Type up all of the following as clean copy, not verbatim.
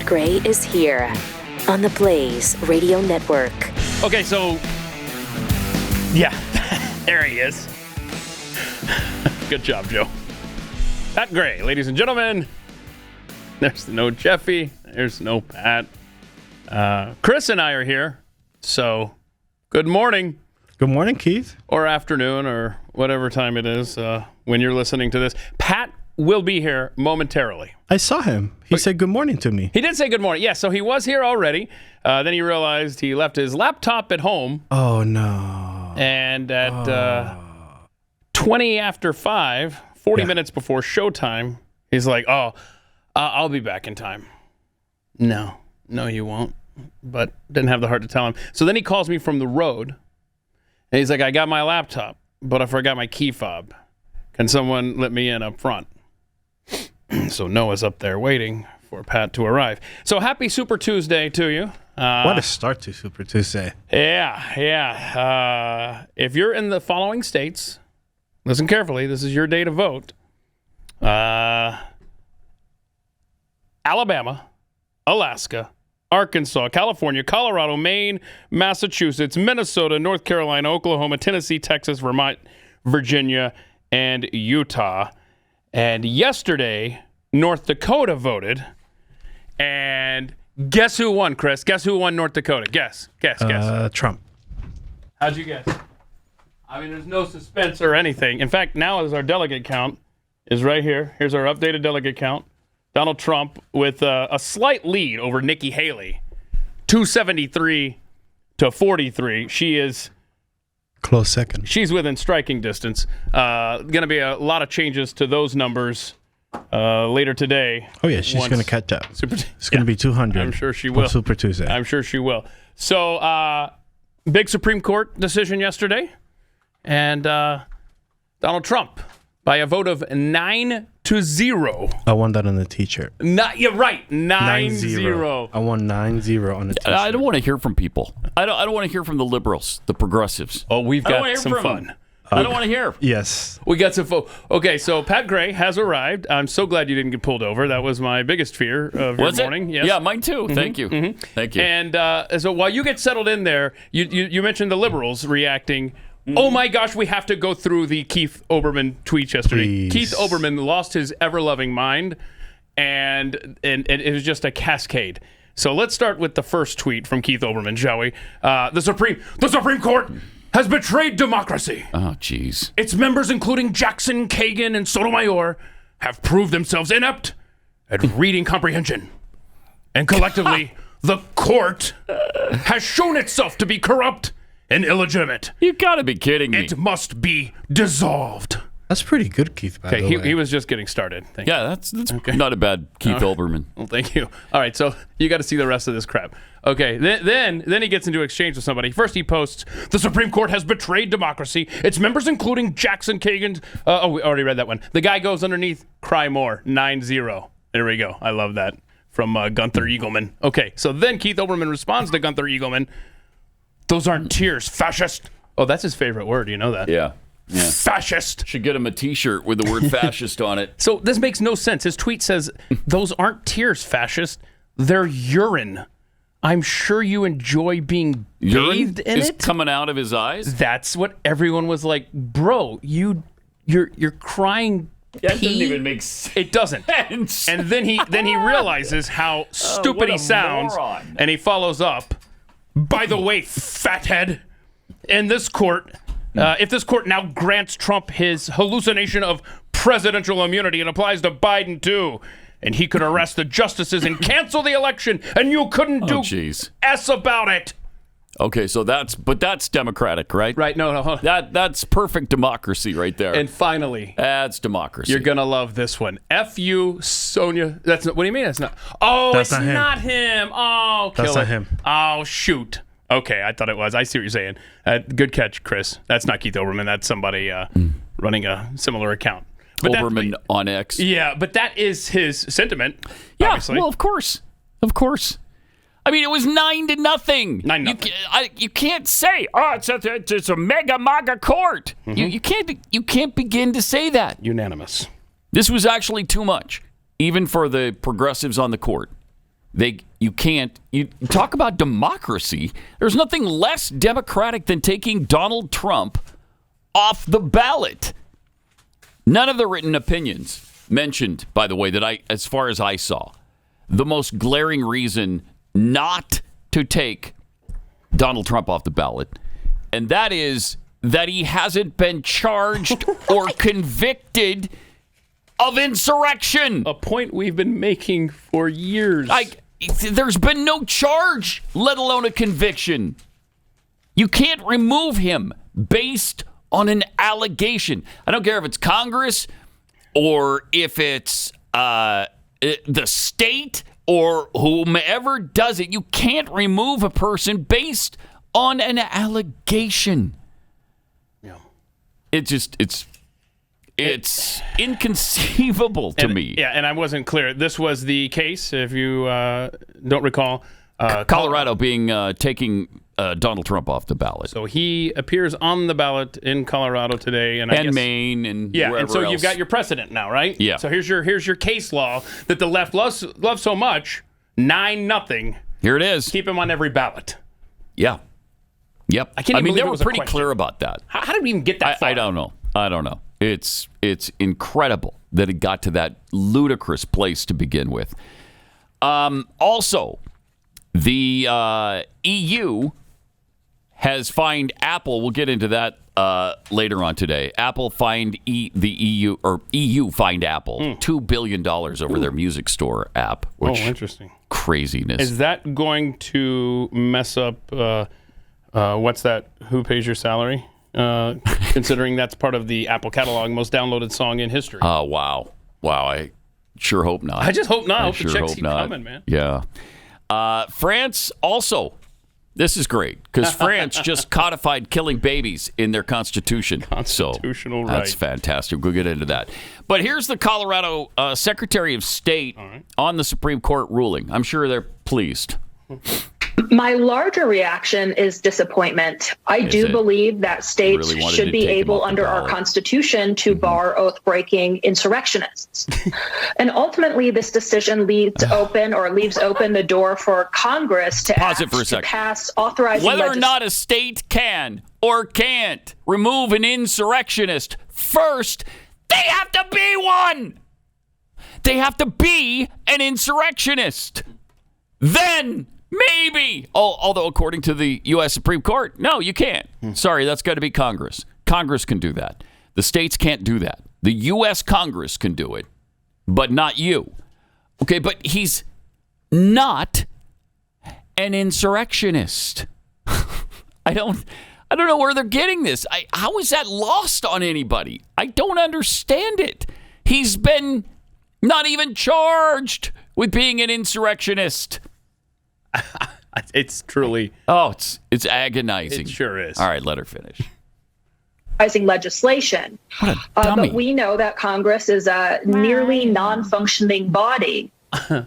Gray is here on the Blaze Radio Network. Okay, so, yeah, there he is. Good job, Joe. Pat Gray, ladies and gentlemen. There's no Jeffy. There's no Pat. Chris and I are here, so good morning. Good morning, Keith. Or afternoon, or whatever time it is when you're listening to this. Pat will be here momentarily. I saw him. He said good morning to me. He did say good morning. Yeah, so he was here already. Then he realized he left his laptop at home. Oh, no. And at 20 after 5, 40 minutes before showtime, he's like, I'll be back in time. No, you won't. But didn't have the heart to tell him. So then he calls me from the road. And he's like, I got my laptop, but I forgot my key fob. Can someone let me in up front? So Noah's up there waiting for Pat to arrive. So happy Super Tuesday to you. What a start to Super Tuesday. Yeah. If you're in the following states, listen carefully. This is your day to vote. Alabama, Alaska, Arkansas, California, Colorado, Maine, Massachusetts, Minnesota, North Carolina, Oklahoma, Tennessee, Texas, Vermont, Virginia, and Utah. And yesterday, North Dakota voted. And guess who won, Chris? Guess who won North Dakota? Guess. Trump. How'd you guess? I mean, there's no suspense or anything. In fact, now as our delegate count is right here. Here's our updated delegate count. Donald Trump with a slight lead over Nikki Haley, 273 to 43. She is close second. She's within striking distance. Going to be a lot of changes to those numbers later today. Oh yeah, she's going to catch up. It's going to be 200. I'm sure she will. Super Tuesday. I'm sure she will. So big Supreme Court decision yesterday, and Donald Trump by a vote of 9-0. I won that on the t-shirt. You're right. 9-0. I won 9-0 on the t-shirt. I don't want to hear from people. I don't want to hear from the liberals, the progressives. Oh, we've got some fun. I don't want to hear. Yes. We got some Okay, so Pat Gray has arrived. I'm so glad you didn't get pulled over. That was my biggest fear of your morning. Yes. Yeah, mine too. Mm-hmm. Thank you. Mm-hmm. Thank you. And so while you get settled in there, you mentioned the liberals reacting. Oh my gosh, we have to go through the Keith Olbermann tweets yesterday. Please. Keith Olbermann lost his ever-loving mind, and it was just a cascade. So let's start with the first tweet from Keith Olbermann, shall we? The Supreme Court has betrayed democracy. Oh, jeez. Its members, including Jackson, Kagan, and Sotomayor, have proved themselves inept at reading comprehension. And collectively, the court has shown itself to be corrupt and illegitimate. You gotta be kidding me. It must be dissolved. That's pretty good, Keith, by the way. He was just getting started. That's okay. Not a bad Keith Olbermann. Well, thank you. All right, so you got to see the rest of this crap. Okay, then he gets into exchange with somebody. First he posts, the Supreme Court has betrayed democracy. Its members, including Jackson, Kagan. We already read that one. The guy goes underneath, cry more, 9-0. There we go. I love that. From Gunther Eagleman. Okay, so then Keith Olbermann responds to Gunther Eagleman. Those aren't tears, fascist. Oh, that's his favorite word. You know that. Yeah. Fascist. Should get him a t-shirt with the word fascist on it. So this makes no sense. His tweet says, those aren't tears, fascist. They're urine. I'm sure you enjoy being bathed in is it. Coming out of his eyes? That's what everyone was like, bro, you're crying. That doesn't even make sense. It doesn't. And then he realizes how stupid he sounds. Moron. And he follows up. By the way, fathead, in this court, if this court now grants Trump his hallucination of presidential immunity, it applies to Biden too, and he could arrest the justices and cancel the election, and you couldn't do S about it. Okay, so that's democratic, right? Right? No. That's perfect democracy right there. And finally, that's democracy. You're gonna love this one. F you, Sonia. That's not. What do you mean? That's not. Oh, that's not him. Oh, kill that's it. Not him. Oh, shoot. Okay, I thought it was. I see what you're saying. Good catch, Chris. That's not Keith Olbermann. That's somebody running a similar account. But Olbermann on X. Yeah, but that is his sentiment. Yeah, obviously. Well, of course. I mean, it was 9-0. 9-0. You can't say, it's a mega MAGA court. Mm-hmm. You can't begin to say that. Unanimous. This was actually too much, even for the progressives on the court. You talk about democracy. There's nothing less democratic than taking Donald Trump off the ballot. None of the written opinions mentioned, by the way, as far as I saw, the most glaring reason not to take Donald Trump off the ballot, and that is that he hasn't been charged or convicted of insurrection. A point we've been making for years. There's been no charge, let alone a conviction. You can't remove him based on an allegation. I don't care if it's Congress or if it's the state or whomever does it. You can't remove a person based on an allegation. Yeah. It's inconceivable to me. Yeah, and I wasn't clear. This was the case, if you don't recall. Colorado taking Donald Trump off the ballot. So he appears on the ballot in Colorado today, and Maine, and yeah, wherever and so else. you've got your precedent now, right? Yeah. So here's your case law that the left loves so much. 9-0. Here it is. Keep him on every ballot. Yeah. Yep. I can't even believe they it were was a pretty question. clear about that. How did we even get that far? I don't know. It's incredible that it got to that ludicrous place to begin with. Also, the EU has fined Apple. We'll get into that later on today. Apple fined EU fined Apple $2 billion over their music store app. Which, interesting. Craziness. Is that going to mess up? What's that? Who pays your salary? Considering that's part of the Apple catalog, most downloaded song in history. Oh, wow. I sure hope not. I just hope not. I hope sure the checks hope keep not. coming, man. Yeah. France also. This is great because France just codified killing babies in their constitution. Constitutional right. That's fantastic. We'll get into that. But here's the Colorado Secretary of State on the Supreme Court ruling. I'm sure they're pleased. My larger reaction is disappointment. I do believe that states should be able, under our Constitution, to bar oath-breaking insurrectionists. And ultimately, this decision leaves open the door for Congress to pass authorizing whether or not a state can or can't remove an insurrectionist. First, they have to be one. They have to be an insurrectionist. Then maybe. Although, according to the U.S. Supreme Court, no, you can't. Sorry, that's got to be Congress. Congress can do that. The states can't do that. The U.S. Congress can do it, but not you. Okay, but he's not an insurrectionist. I don't know where they're getting this. How is that lost on anybody? I don't understand it. He's been not even charged with being an insurrectionist. It's truly... Oh, it's agonizing. It sure is. All right, let her finish. Legislation. What a dummy. But we know that Congress is a nearly non-functioning body.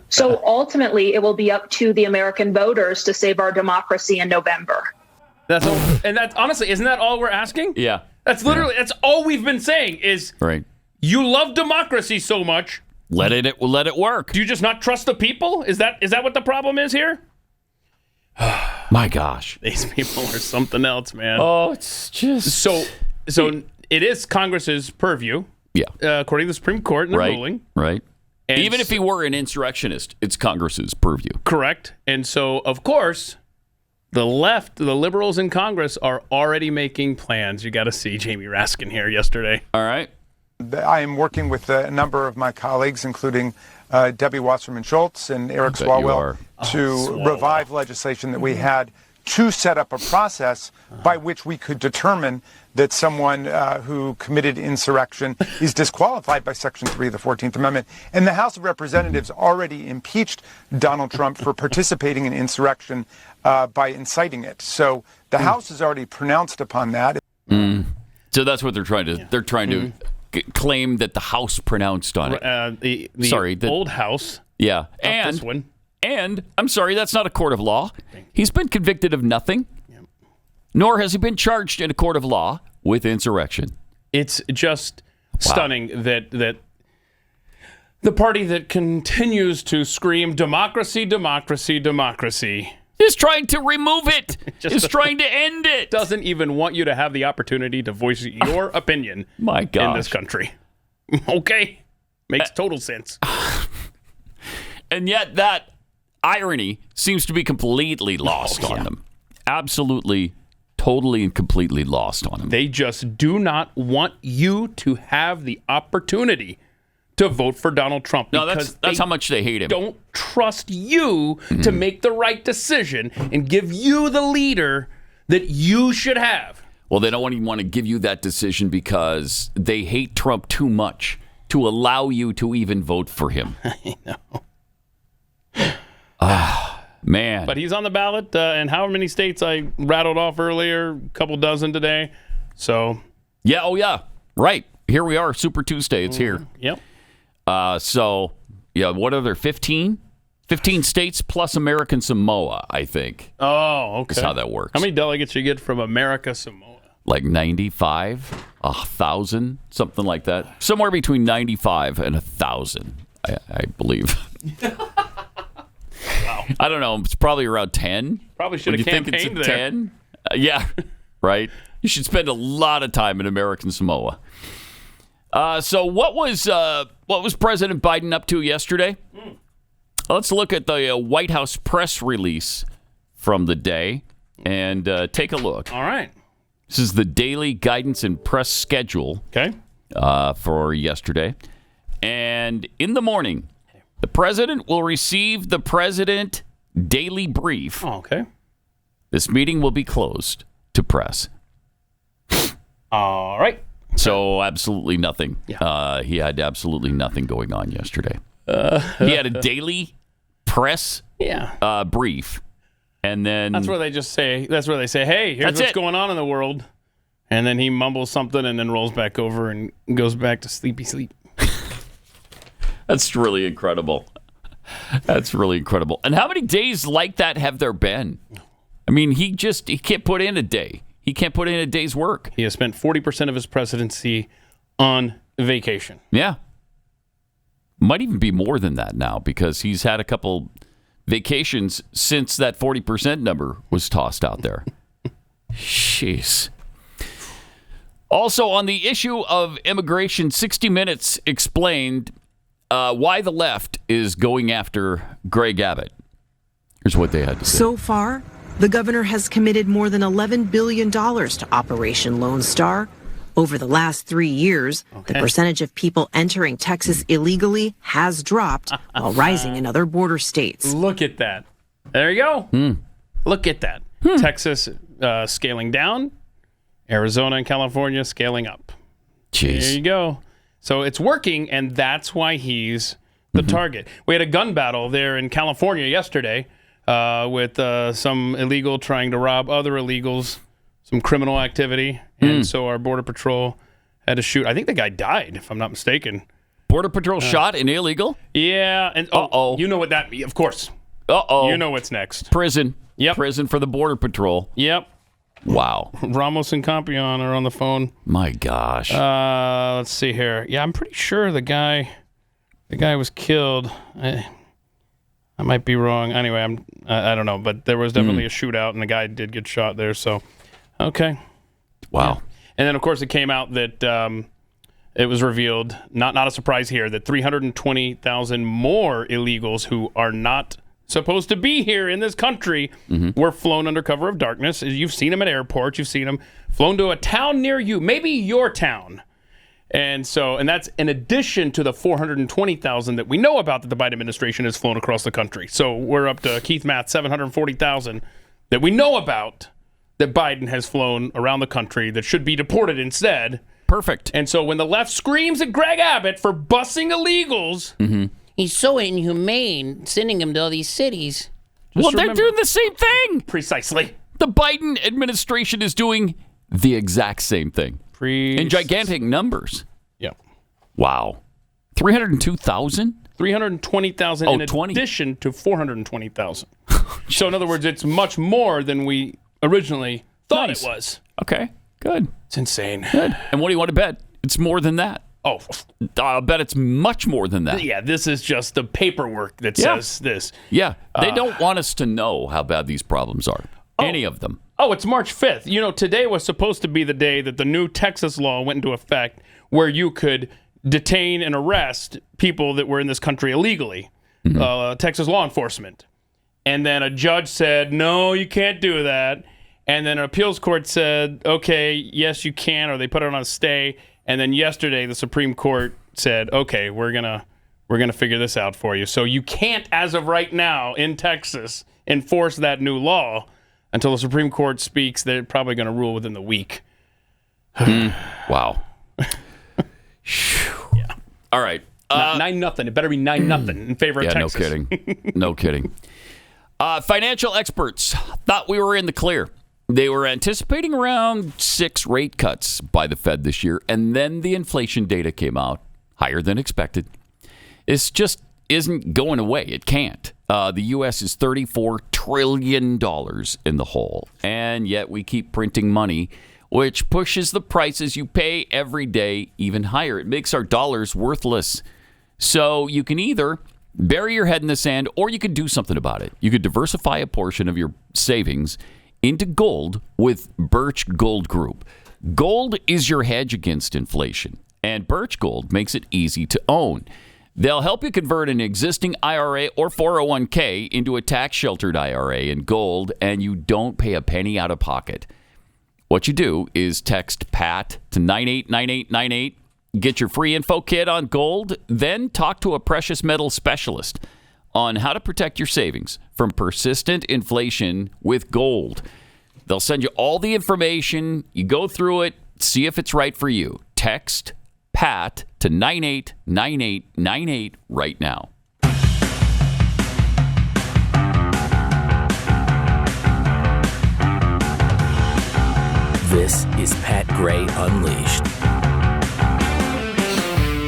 So ultimately, it will be up to the American voters to save our democracy in November. That's honestly, isn't that all we're asking? Yeah. That's literally, that's all we've been saying is, right. You love democracy so much. Let it work. Do you just not trust the people? Is that what the problem is here? My gosh. These people are something else, man. Oh, it's just... So it is Congress's purview. Yeah. According to the Supreme Court in the ruling. Right. And even if he were an insurrectionist, it's Congress's purview. Correct. And so, of course, the left, the liberals in Congress are already making plans. You got to see Jamie Raskin here yesterday. All right. I am working with a number of my colleagues, including Debbie Wasserman Schultz and Eric Swalwell, to revive legislation that we had to set up a process by which we could determine that someone who committed insurrection is disqualified by Section 3 of the 14th Amendment. And the House of Representatives already impeached Donald Trump for participating in insurrection by inciting it. So the House has already pronounced upon that. So that's what they're trying to. They're trying to claim that the House pronounced on it. The old House. Yeah, and this one. And I'm sorry, that's not a court of law. He's been convicted of nothing, nor has he been charged in a court of law with insurrection. It's just stunning that The party that continues to scream democracy, democracy, democracy. Is trying to remove it. Is trying to end it. Doesn't even want you to have the opportunity to voice your opinion in this country. Okay. Makes total sense. And yet that irony seems to be completely lost on them. Absolutely, totally and completely lost on them. They just do not want you to have the opportunity to vote for Donald Trump. No, that's how much they hate him. Don't trust you to make the right decision and give you the leader that you should have. Well, they don't even want to give you that decision because they hate Trump too much to allow you to even vote for him. I know. Man. But he's on the ballot, and however many states I rattled off earlier, a couple dozen today. So. Yeah, oh yeah, right. Here we are, Super Tuesday. It's here. Yep. So, yeah, what are there, 15? 15 states plus American Samoa, I think. Oh, okay. That's how that works. How many delegates you get from America Samoa? Like 95, 1,000, something like that. Somewhere between 95 and 1,000, I believe. Wow. I don't know. It's probably around 10. Probably should have campaigned there. 10? Yeah, right. You should spend a lot of time in American Samoa. So what was President Biden up to yesterday? Let's look at the White House press release from the day and take a look. All right. This is the daily guidance and press schedule for yesterday. And in the morning, the president will receive the president daily brief. Oh, okay. This meeting will be closed to press. All right. So absolutely nothing. Yeah. He had absolutely nothing going on yesterday. He had a daily press brief, and then that's where they say, "Hey, here's what's going on in the world," and then he mumbles something and then rolls back over and goes back to sleepy sleep. That's really incredible. That's really incredible. And how many days like that have there been? I mean, he can't put in a day. He can't put in a day's work. He has spent 40% of his presidency on vacation. Yeah. Might even be more than that now because he's had a couple vacations since that 40% number was tossed out there. Jeez. Also, on the issue of immigration, 60 Minutes explained why the left is going after Greg Abbott. Here's what they had to say. So far, the governor has committed more than $11 billion to Operation Lone Star. Over the last 3 years, the percentage of people entering Texas illegally has dropped while rising in other border states. Look at that. There you go. Look at that. Texas scaling down, Arizona and California scaling up. Jeez. There you go. So it's working, and that's why he's the target. We had a gun battle there in California yesterday with some illegal trying to rob other illegals, some criminal activity. And so our Border Patrol had to shoot. I think the guy died, if I'm not mistaken. Border Patrol shot an illegal? Yeah. And you know what that means, of course. You know what's next. Prison. Yep. Prison for the Border Patrol. Yep. Wow. Ramos and Campion are on the phone. My gosh. Let's see here. Yeah, I'm pretty sure the guy was killed. I might be wrong. Anyway, I don't know, but there was definitely a shootout, and the guy did get shot there. So, okay. Wow. Yeah. And then, of course, it came out that it was revealed, not a surprise here, that 320,000 more illegals who are not supposed to be here in this country were flown under cover of darkness. You've seen them at airports. You've seen them flown to a town near you, maybe your town. And that's in addition to the 420,000 that we know about that the Biden administration has flown across the country. So we're up to, Keith Math, 740,000 that we know about that Biden has flown around the country that should be deported instead. Perfect. And so when the left screams at Greg Abbott for busing illegals, he's so inhumane sending them to all these cities. They're doing the same thing. Precisely. The Biden administration is doing the exact same thing. In gigantic numbers. Yeah. Wow. 302,000? 320,000 in addition to 420,000. So in other words, it's much more than we originally thought it was. Okay, good. It's insane. Good. And what do you want to bet? It's more than that. Oh, I'll bet it's much more than that. Yeah, this is just the paperwork that says this. Yeah, they don't want us to know how bad these problems are. Any of them. Oh, it's March 5th. You know, today was supposed to be the day that the new Texas law went into effect where you could detain and arrest people that were in this country illegally, Texas law enforcement. And then a judge said, no, you can't do that. And then an appeals court said, okay, yes, you can, or they put it on a stay. And then yesterday, the Supreme Court said, okay, we're gonna figure this out for you. So you can't, as of right now, in Texas, enforce that new law until the Supreme Court speaks. They're probably going to rule within the week. Wow. Yeah. All right. 9-0. It better be 9-0 in favor of Texas. No kidding. No kidding. Financial experts thought we were in the clear. They were anticipating around 6 rate cuts by the Fed this year, and then the inflation data came out higher than expected. This just isn't going away. It can't. The U.S. is $34 trillion in the hole, and yet we keep printing money, which pushes the prices you pay every day even higher. It makes our dollars worthless. So you can either bury your head in the sand, or you could do something about it. You could diversify a portion of your savings into gold with Birch Gold Group. Gold is your hedge against inflation, and Birch Gold makes it easy to own. They'll help you convert an existing IRA or 401k into a tax-sheltered IRA in gold, and you don't pay a penny out of pocket. What you do is text PAT to 989898, get your free info kit on gold, then talk to a precious metal specialist on how to protect your savings from persistent inflation with gold. They'll send you all the information. You go through it, see if it's right for you. Text PAT to 989898 right now. This is Pat Gray Unleashed.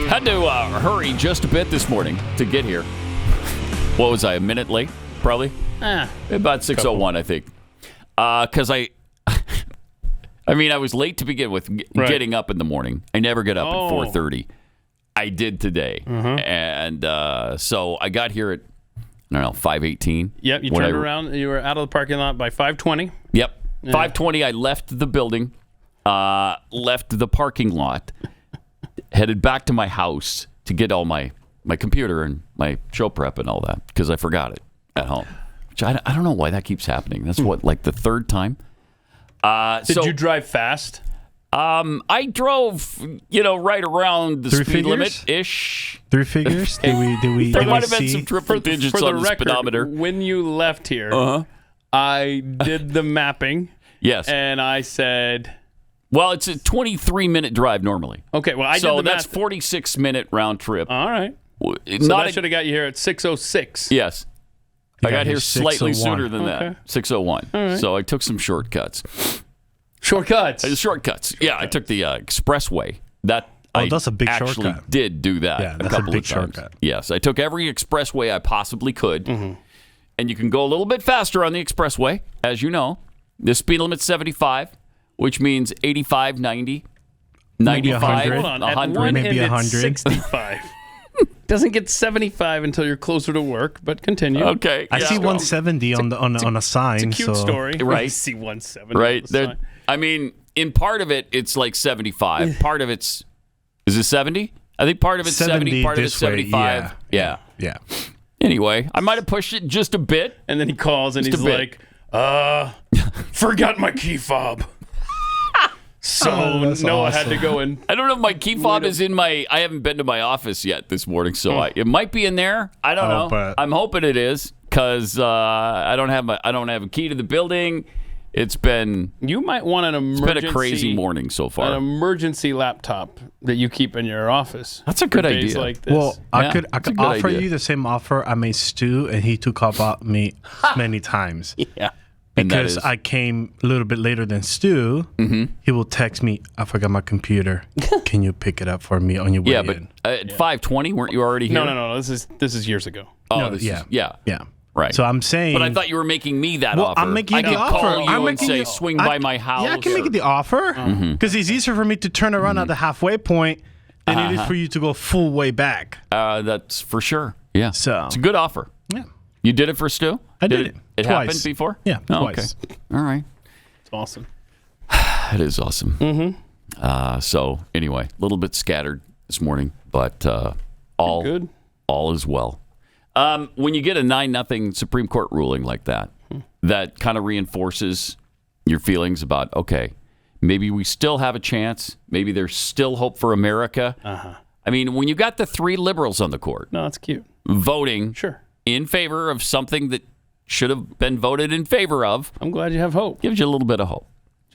Had to hurry just a bit this morning to get here. What was I, a minute late? Probably? About 6:01, I think. Because I was late to begin with getting up in the morning. I never get up at 4:30. I did today. And so I got here at, 5:18. Yep, you turned around. You were out of the parking lot by 5:20. Yep. 5:20, I left the building, left the parking lot, headed back to my house to get all my computer and my show prep and all that, because I forgot it at home. Which I don't know why that keeps happening. That's like the third time. Did you drive fast? I drove, right around the speed limit ish. 3 figures? Did we there might have been some triple digits on the speedometer. When you left here, I did the mapping. Yes. And I said, well, it's a 23-minute drive normally. Okay, well, I did the math. So that's 46-minute round trip. All right. So that should have got you here at 6:06. Yes. I got here slightly sooner than that. 6:01. Right. So I took some shortcuts. Shortcuts? Shortcuts. Yeah, I took the expressway. That's a big shortcut. I actually did do that a couple of times. Shortcut. Yes, I took every expressway I possibly could. Mm-hmm. And you can go a little bit faster on the expressway, as you know. The speed limit's 75, which means 85, 90, 95, 100, maybe 100. 65. Doesn't get 75 until you're closer to work, but continue. Okay. I see 170 on a sign. It's a cute story. Right. I see 170 right. on the sign. I mean, in part of it, it's like 75. Part of it's, is it 70? I think part of it's 70, part of it's 75. Yeah. Anyway, I might have pushed it just a bit. And then he calls and he's like, forgot my key fob. So Noah had to go in. I don't know if my key fob is in my. I haven't been to my office yet this morning, so it might be in there. I don't know. But I'm hoping it is, because I don't have a key to the building. It's been. You might want an emergency. It's been a crazy morning so far. An emergency laptop that you keep in your office. That's a good idea. Like this. Well, I could offer you the same offer I made Stu, and he took about me many times. Yeah. Because I came a little bit later than Stu, he will text me, I forgot my computer. Can you pick it up for me on your way in? But at 5:20, weren't you already here? No. This is years ago. Oh, Yeah. Right. So I'm saying... But I thought you were making me that offer. I'm making you the offer. I could call you and say, swing by my house. Yeah, I can make it the offer. Because it's easier for me to turn around at the halfway point And it is for you to go full way back. That's for sure. Yeah. So it's a good offer. Yeah. You did it for Stu? I did it. It twice. happened before? Yeah, Oh, twice. Okay. All right. It's awesome. It is awesome. Mm-hmm. So anyway, a little bit scattered this morning, but all good. All is well. When you get a 9-0 Supreme Court ruling like that, that kind of reinforces your feelings about, okay, maybe we still have a chance. Maybe there's still hope for America. I mean, when you got the 3 liberals on the court, No, that's cute. voting Sure. in favor of something that should have been voted in favor of, I'm glad you have hope. gives you a little bit of hope.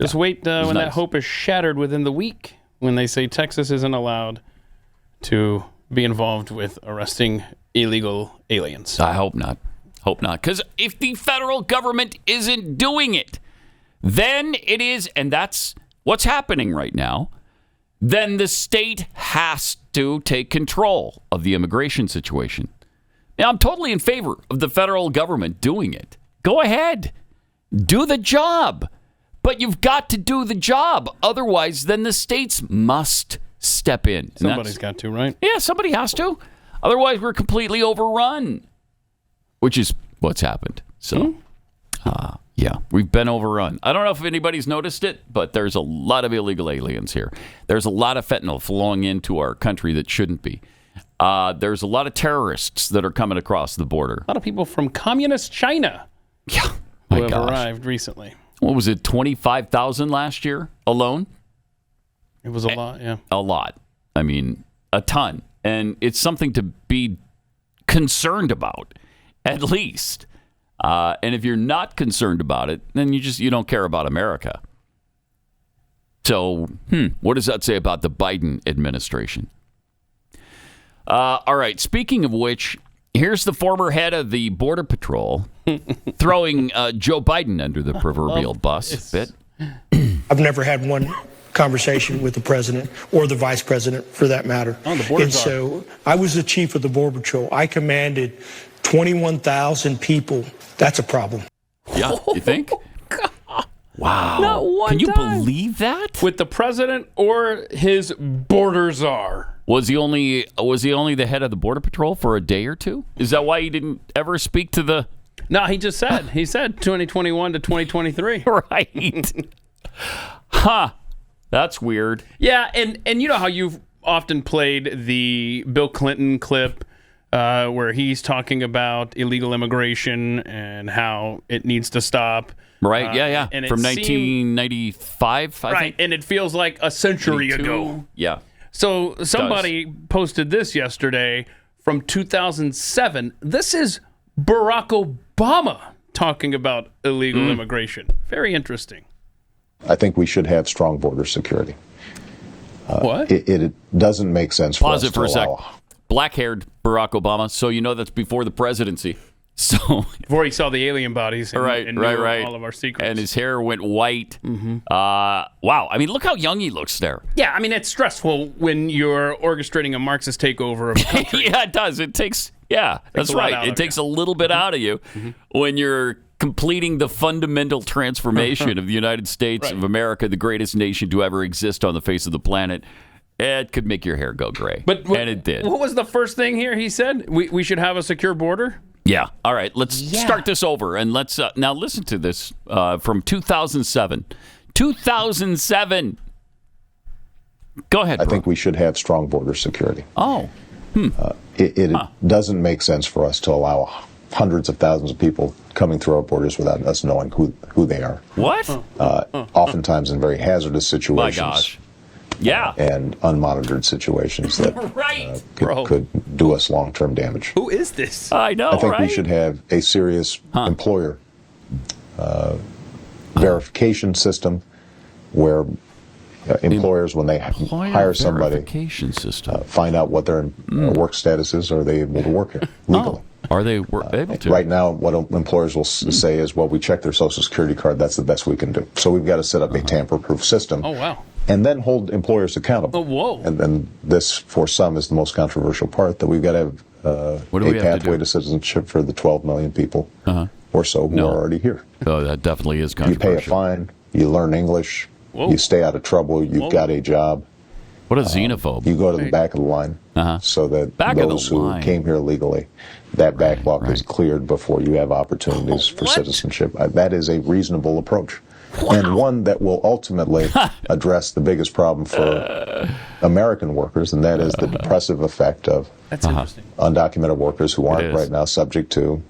Just wait when that nice. hope is shattered within the week when they say Texas isn't allowed to be involved with arresting illegal aliens. I hope not. Hope not. Because if the federal government isn't doing it, then it is, and that's what's happening right now, then the state has to take control of the immigration situation. Now, I'm totally in favor of the federal government doing it. Go ahead. Do the job. But you've got to do the job. Otherwise, then the states must step in. And Somebody's got to, right? yeah, somebody has to. Otherwise, we're completely overrun, which is what's happened. So, yeah, we've been overrun. I don't know if anybody's noticed it, but there's a lot of illegal aliens here. There's a lot of fentanyl flowing into our country that shouldn't be. There's a lot of terrorists that are coming across the border. A lot of people from communist China Yeah, who my have gosh. arrived recently. What was it, 25,000 last year alone? It was a lot, yeah. A lot. I mean, a ton. And it's something to be concerned about, at least. And if you're not concerned about it, then you don't care about America. So, what does that say about the Biden administration? All right. Speaking of which, here's the former head of the Border Patrol throwing Joe Biden under the proverbial bus a bit. I've never had one conversation with the president or the vice president, for that matter. Oh, the border and czar. so I was the chief of the Border Patrol. I commanded 21,000 people. That's a problem. Yeah, you think? Wow. Not one Can you time. believe that? With the president or his border czar. Was he only the head of the Border Patrol for a day or two? Is that why he didn't ever speak to the... No, he said 2021 to 2023. Right. Huh. That's weird. Yeah, and you know how you've often played the Bill Clinton clip where he's talking about illegal immigration and how it needs to stop. Right, yeah. And it From seemed- 1995, I Right, think. and it feels like a century 22? ago. Yeah. So somebody posted this yesterday from 2007. This is Barack Obama talking about illegal immigration. Very interesting. I think we should have strong border security. What? It doesn't make sense for Pause us it for to a sec. allow. Black-haired Barack Obama, so you know that's before the presidency. So Before he saw the alien bodies and, right. and knew all of our secrets. And his hair went white. Wow. I mean, look how young he looks there. Yeah, I mean, it's stressful when you're orchestrating a Marxist takeover of a country. Yeah, it does. It takes, that's a lot right. out It of takes you. a little bit out of you when you're completing the fundamental transformation of the United States of America, the greatest nation to ever exist on the face of the planet. It could make your hair go gray. And it did. What was the first thing here he said? We should have a secure border? Yeah. All right. Let's start this over. And let's now listen to this from 2007. 2007. Go ahead, I bro. think we should have strong border security. Oh. It doesn't make sense for us to allow hundreds of thousands of people coming through our borders without us knowing who they are. What? Oftentimes in very hazardous My situations. gosh. Yeah. And unmonitored situations that Right. could do us long-term damage. Who is this? I know, I think right? we should have a serious employer verification system where employers, when they hire somebody, verification system. find out what their work status is. Are they able to work here legally? Are they able to? Right now, what employers will say is, well, we check their Social Security card. That's the best we can do. So we've got to set up a tamper-proof system. Oh, wow. And then hold employers accountable. Oh, whoa. And then this, for some, is the most controversial part, that we've got to have a pathway to citizenship for the 12 million people or so who are already here. Oh, that definitely is You pay controversial. a fine, you learn English, you stay out of trouble, you've got a job, What a xenophobe. You go to the back of the line so that those who came here legally, that backlog is cleared before you have opportunities for citizenship. That is a reasonable approach. Wow. And one that will ultimately address the biggest problem for American workers, and that is the depressive effect of undocumented workers who aren't right now subject to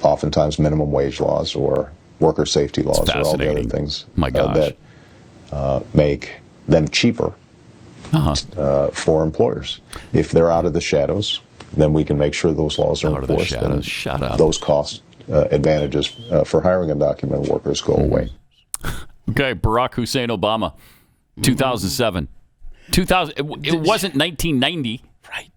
oftentimes minimum wage laws or worker safety laws or all the other things that make them cheaper for employers. If they're out of the shadows, then we can make sure those laws are enforced and those cost advantages for hiring undocumented workers go away. Okay, Barack Hussein Obama, 2007. It wasn't 1990. Right.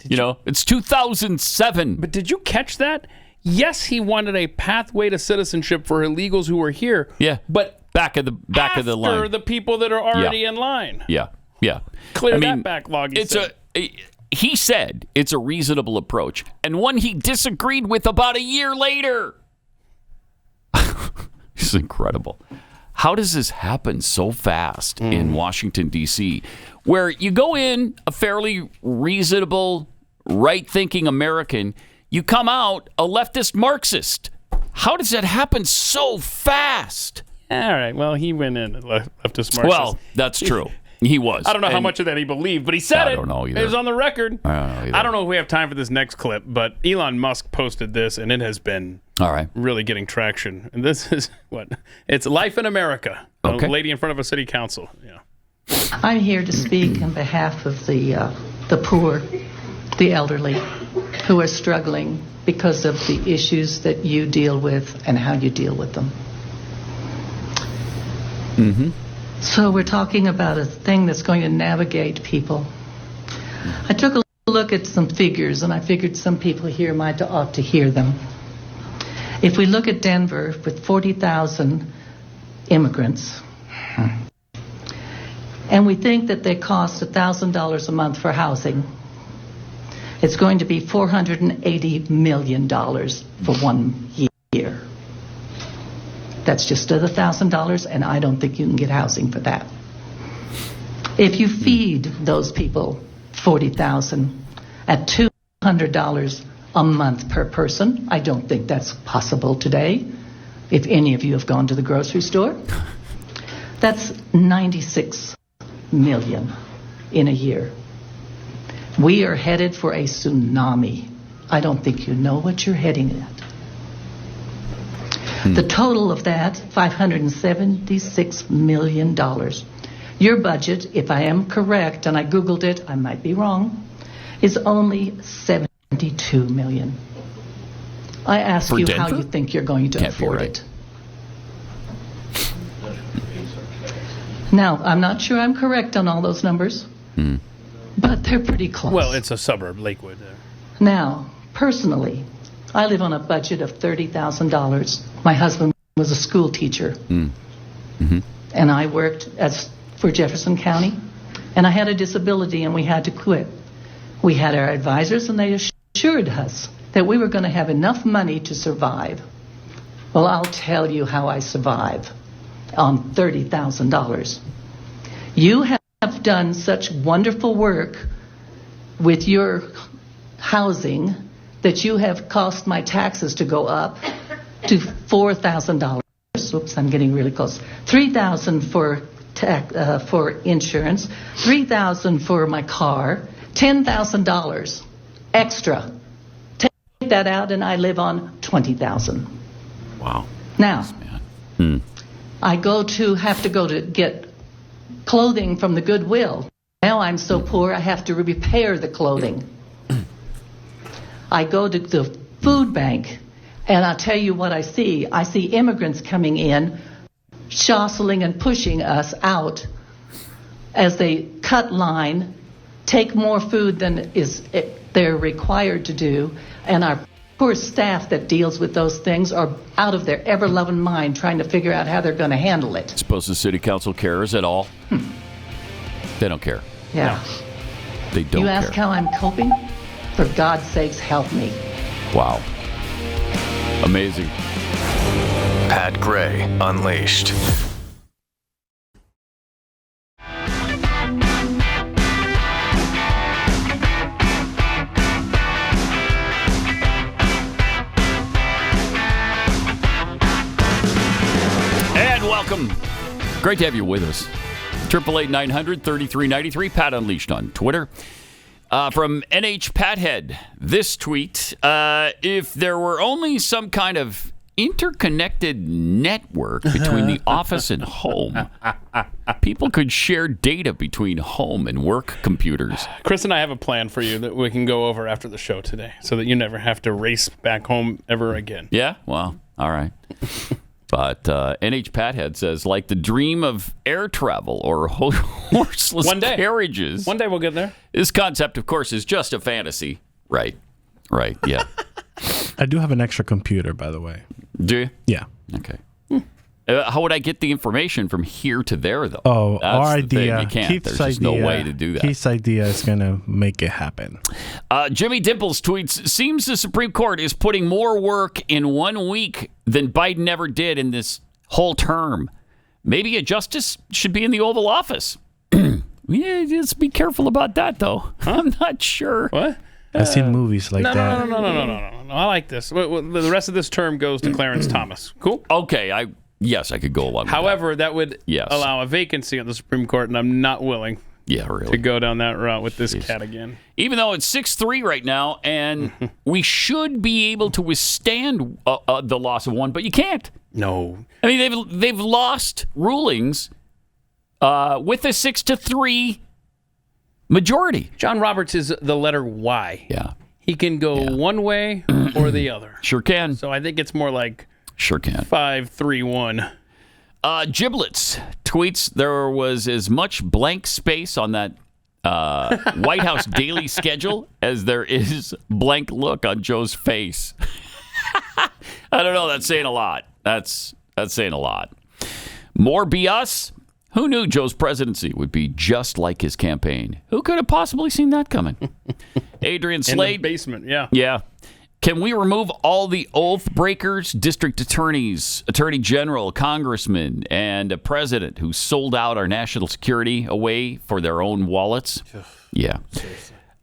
It's 2007. But did you catch that? Yes, he wanted a pathway to citizenship for illegals who were here. Yeah. But back of the line. After the people that are already in line. Yeah. Clear that backlog. He said it's a reasonable approach, and one he disagreed with about a year later. It's incredible. How does this happen so fast in Washington, D.C., where you go in a fairly reasonable, right-thinking American, you come out a leftist Marxist? How does that happen so fast? All right. Well, he went in leftist Marxist. Well, that's true. He was. I don't know how much of that he believed, but he said it. I don't know either. It was on the record. I don't know either. I don't know if we have time for this next clip, but Elon Musk posted this, and it has been really getting traction. And this is it's Life in America. Okay. A lady in front of a city council. Yeah. I'm here to speak on behalf of the poor, the elderly, who are struggling because of the issues that you deal with and how you deal with them. Mm-hmm. So we're talking about a thing that's going to navigate people. I took a look at some figures, and I figured some people here ought to hear them. If we look at Denver with 40,000 immigrants, and we think that they cost $1,000 a month for housing, it's going to be $480 million for 1 year. That's just $1,000, and I don't think you can get housing for that. If you feed those people 40,000 at $200 a month per person, I don't think that's possible today. If any of you have gone to the grocery store, that's $96 million in a year. We are headed for a tsunami. I don't think you know what you're heading at. The total of that, $576 million. Your budget, if I am correct, and I Googled it, I might be wrong, is only $72 million. I ask you how you think you're going to afford it. Now, I'm not sure I'm correct on all those numbers, but they're pretty close. Well, it's a suburb, Lakewood. Now, personally, I live on a budget of $30,000. My husband was a school teacher, and I worked for Jefferson County, and I had a disability, and we had to quit. We had our advisors, and they assured us that we were going to have enough money to survive. Well, I'll tell you how I survive on $30,000. You have done such wonderful work with your housing that you have caused my taxes to go up to $4,000. Oops, I'm getting really close. $3,000 for insurance, $3,000 for my car, $10,000 extra. Take that out, and I live on $20,000. Wow. Now, I have to go to get clothing from the Goodwill. Now I'm so poor I have to repair the clothing. I go to the food bank, and I'll tell you what I see. I see immigrants coming in, jostling and pushing us out as they cut line, take more food than they're required to do, and our poor staff that deals with those things are out of their ever-loving mind trying to figure out how they're going to handle it. Suppose the city council cares at all? They don't care. Yeah. No, they don't care. You ask how I'm coping? For God's sakes, help me. Wow. Amazing. Pat Gray Unleashed. Great to have you with us. 888-900-3393. Pat Unleashed on Twitter. From NH Pathead, this tweet: if there were only some kind of interconnected network between the office and home, people could share data between home and work computers. Chris and I have a plan for you that we can go over after the show today so that you never have to race back home ever again. Yeah? Well, all right. But NH Pathead says, like the dream of air travel or horseless carriages. One day we'll get there. This concept, of course, is just a fantasy. Right, yeah. I do have an extra computer, by the way. Do you? Yeah. Okay. How would I get the information from here to there, though? Oh, that's our the thing. idea. You can't. There's just no way to do that. Keith's idea is going to make it happen. Jimmy Dimples tweets, seems the Supreme Court is putting more work in 1 week than Biden ever did in this whole term. Maybe a justice should be in the Oval Office. Yeah, just be careful about that, though. I'm not sure. What? I've seen movies like that. No. I like this. The rest of this term goes to Clarence Thomas. Cool? Okay, Yes, I could go along with However, that would allow a vacancy on the Supreme Court, and I'm not willing to go down that route with this cat again. Even though it's 6-3 right now, and we should be able to withstand the loss of one, but you can't. No. I mean, they've lost rulings with a 6-3 majority. John Roberts is the letter Y. Yeah. He can go one way or the other. Sure can. So I think it's more like... Sure can. 5-3-1. Giblets tweets, there was as much blank space on that White House daily schedule as there is blank look on Joe's face. I don't know. That's saying a lot. That's saying a lot. More BS. Who knew Joe's presidency would be just like his campaign? Who could have possibly seen that coming? Adrian Slade. In the basement, yeah. Yeah. Can we remove all the oath breakers, district attorneys, attorney general, congressmen, and a president who sold out our national security away for their own wallets? Yeah.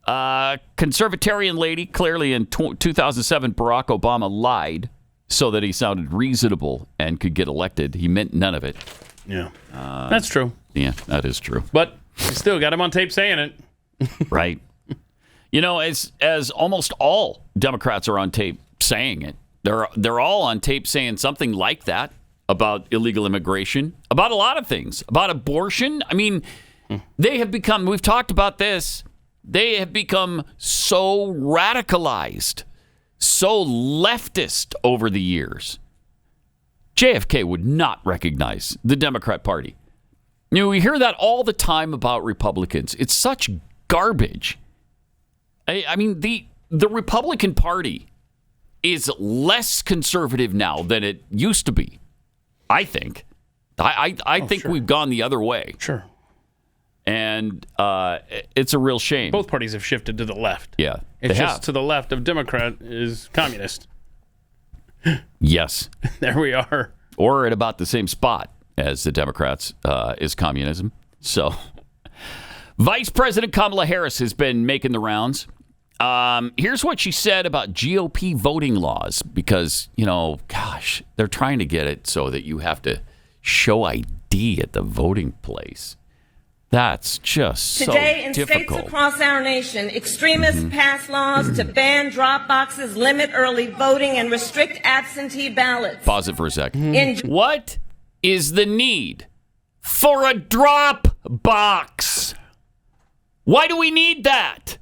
Conservatarian lady, clearly in 2007, Barack Obama lied so that he sounded reasonable and could get elected. He meant none of it. Yeah. That's true. Yeah, that is true. But you still got him on tape saying it. Right. You know, as almost all Democrats are on tape saying it, they're all on tape saying something like that about illegal immigration, about a lot of things, about abortion. I mean, they have become, we've talked about this, they have become so radicalized, so leftist over the years. JFK would not recognize the Democrat Party. You know, we hear that all the time about Republicans. It's such garbage. I mean, the Republican Party is less conservative now than it used to be, I think. I think we've gone the other way. Sure. And it's a real shame. Both parties have shifted to the left. Yeah. It's just to the left of Democrat is communist. Yes. There we are. Or at about the same spot as the Democrats is communism. So, Vice President Kamala Harris has been making the rounds. Here's what she said about GOP voting laws, because, you know, gosh, they're trying to get it so that you have to show ID at the voting place. That's just Today, so in difficult. states across our nation, extremists pass laws to ban drop boxes, limit early voting, and restrict absentee ballots. Pause it for a sec. What is the need for a drop box? Why do we need that?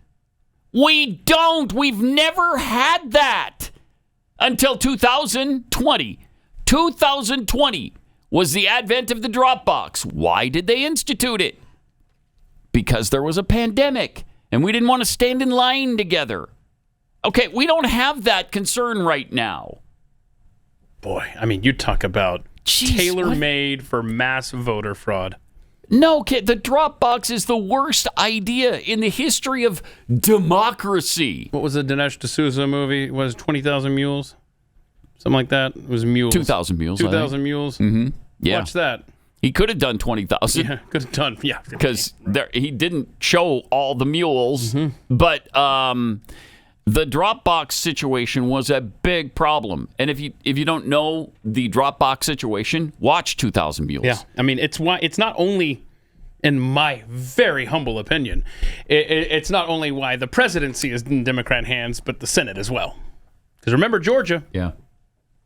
We don't. We've never had that until 2020. 2020 was the advent of the drop box. Why did they institute it? Because there was a pandemic and we didn't want to stand in line together. Okay, we don't have that concern right now. Boy, I mean, you talk about tailor-made for mass voter fraud. No, kid, the drop box is the worst idea in the history of democracy. What was the Dinesh D'Souza movie? It was 20,000 Mules? Something like that? It was Mules. 2,000 Mules. 2,000 Mules? Mm-hmm. Yeah. Watch that. He could have done 20,000. Yeah, could have done, yeah. Because he didn't show all the mules. Mm-hmm. But The Dropbox situation was a big problem. And if you don't know the Dropbox situation, watch 2,000 Mules. Yeah, I mean, it's not only, in my very humble opinion, it's not only why the presidency is in Democrat hands, but the Senate as well. Because remember Georgia. Yeah.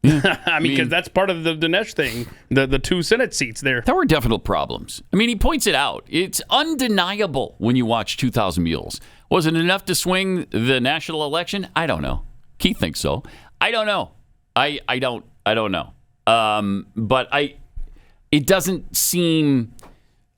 I mean, because that's part of the Dinesh thing, the 2 Senate seats there. There were definite problems. I mean, he points it out. It's undeniable when you watch 2,000 Mules. Was it enough to swing the national election? I don't know. Keith thinks so. I don't know. I don't know. But it doesn't seem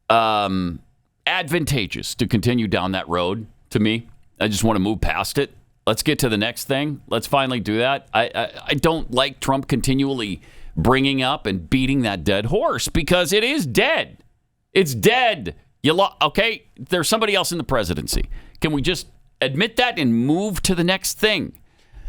advantageous to continue down that road to me. I just want to move past it. Let's get to the next thing. Let's finally do that. I don't like Trump continually bringing up and beating that dead horse because it is dead. It's dead. Okay, there's somebody else in the presidency. Can we just admit that and move to the next thing?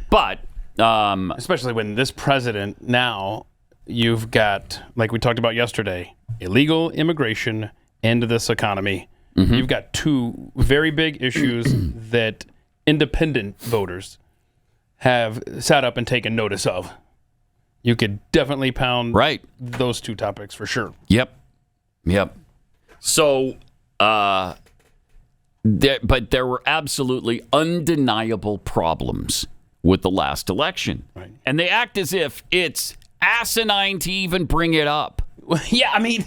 But especially when this president now, you've got, like we talked about yesterday, illegal immigration into this economy. Mm-hmm. You've got 2 very big issues that independent voters have sat up and taken notice of. You could definitely pound those 2 topics for sure. Yep. So, but there were absolutely undeniable problems with the last election. Right. And they act as if it's asinine to even bring it up. Yeah, I mean,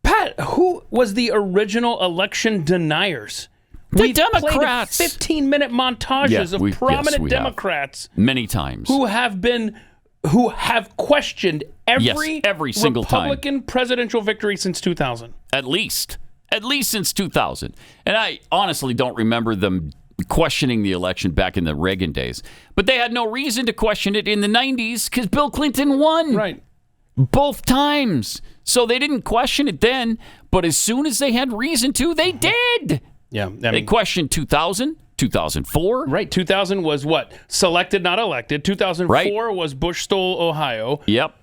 Pat, who was the original election deniers? The Democrats. Played 15-minute montages of prominent Democrats many times who have questioned every single Republican presidential victory since 2000. At least since 2000. And I honestly don't remember them questioning the election back in the Reagan days. But they had no reason to question it in the 90s because Bill Clinton won. Right. Both times. So they didn't question it then. But as soon as they had reason to, they did. Yeah, they questioned 2000, 2004. Right, 2000 was what? Selected, not elected. 2004 was Bush stole Ohio. Yep.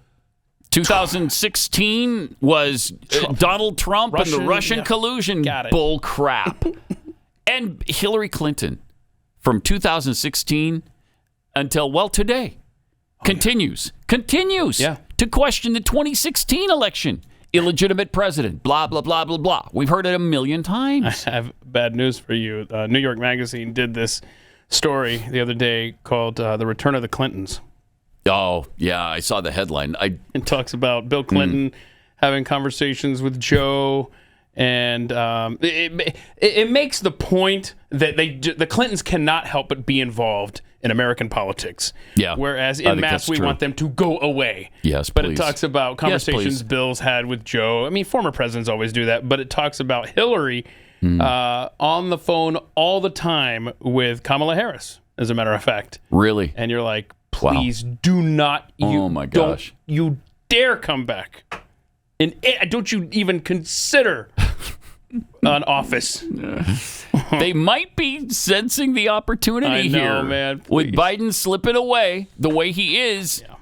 2016 was Donald Trump and the Russian collusion bull crap. And Hillary Clinton from 2016 until, today, continues to question the 2016 election. Illegitimate president, blah, blah, blah, blah, blah. We've heard it a million times. I have bad news for you. New York Magazine did this story the other day called The Return of the Clintons. Oh, yeah, I saw the headline. It talks about Bill Clinton having conversations with Joe, and it makes the point that the Clintons cannot help but be involved in American politics. Yeah. Whereas in mass, we want them to go away. Yes, but please. It talks about conversations Bill's had with Joe. I mean, former presidents always do that, but it talks about Hillary on the phone all the time with Kamala Harris, as a matter of fact. Really? And you're like, please do not. Oh my gosh! Don't you dare come back, and don't you even consider an office. They might be sensing the opportunity here, man. With Biden slipping away the way he is. Yeah.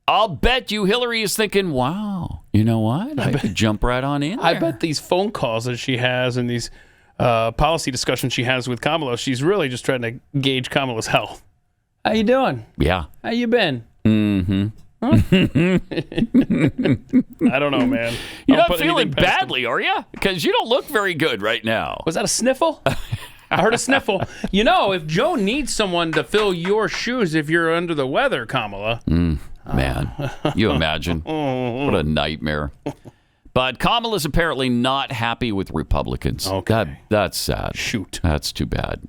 I'll bet you Hillary is thinking, wow, you know what? I could jump right on in there. I bet these phone calls that she has and these policy discussions she has with Kamala, she's really just trying to gauge Kamala's health. How you doing? Yeah. How you been? Mm-hmm. Huh? I don't know, man. You're not feeling badly, are you? Because you don't look very good right now. Was that a sniffle? I heard a sniffle. You know, if Joe needs someone to fill your shoes if you're under the weather, Kamala. Man, you imagine. What a nightmare. But Kamala's apparently not happy with Republicans. Okay. That's sad. Shoot. That's too bad.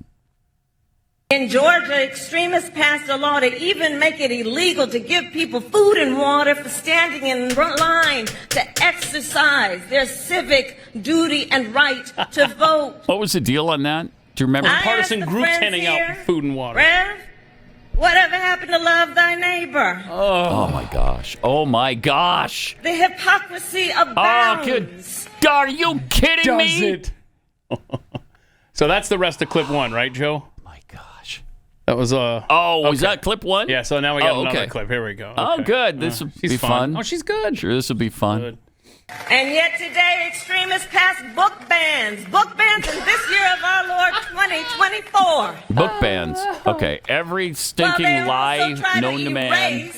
In Georgia, extremists passed a law to even make it illegal to give people food and water for standing in line to exercise their civic duty and right to vote. What was the deal on that? Do you remember? Partisan groups handing out food and water. Rev, whatever happened to love thy neighbor? Oh my gosh. Oh my gosh. The hypocrisy abounds. Are you kidding me? It? So that's the rest of clip one, right, Joe? That was was that clip one? Yeah, so now we got another clip. Here we go. Okay. Oh, good. This will be fun. Oh, she's good. Sure, this will be fun. Good. And yet today, extremists pass book bans. Book bans in this year of our Lord 2024. Book bans. Okay, every stinking lie known to man.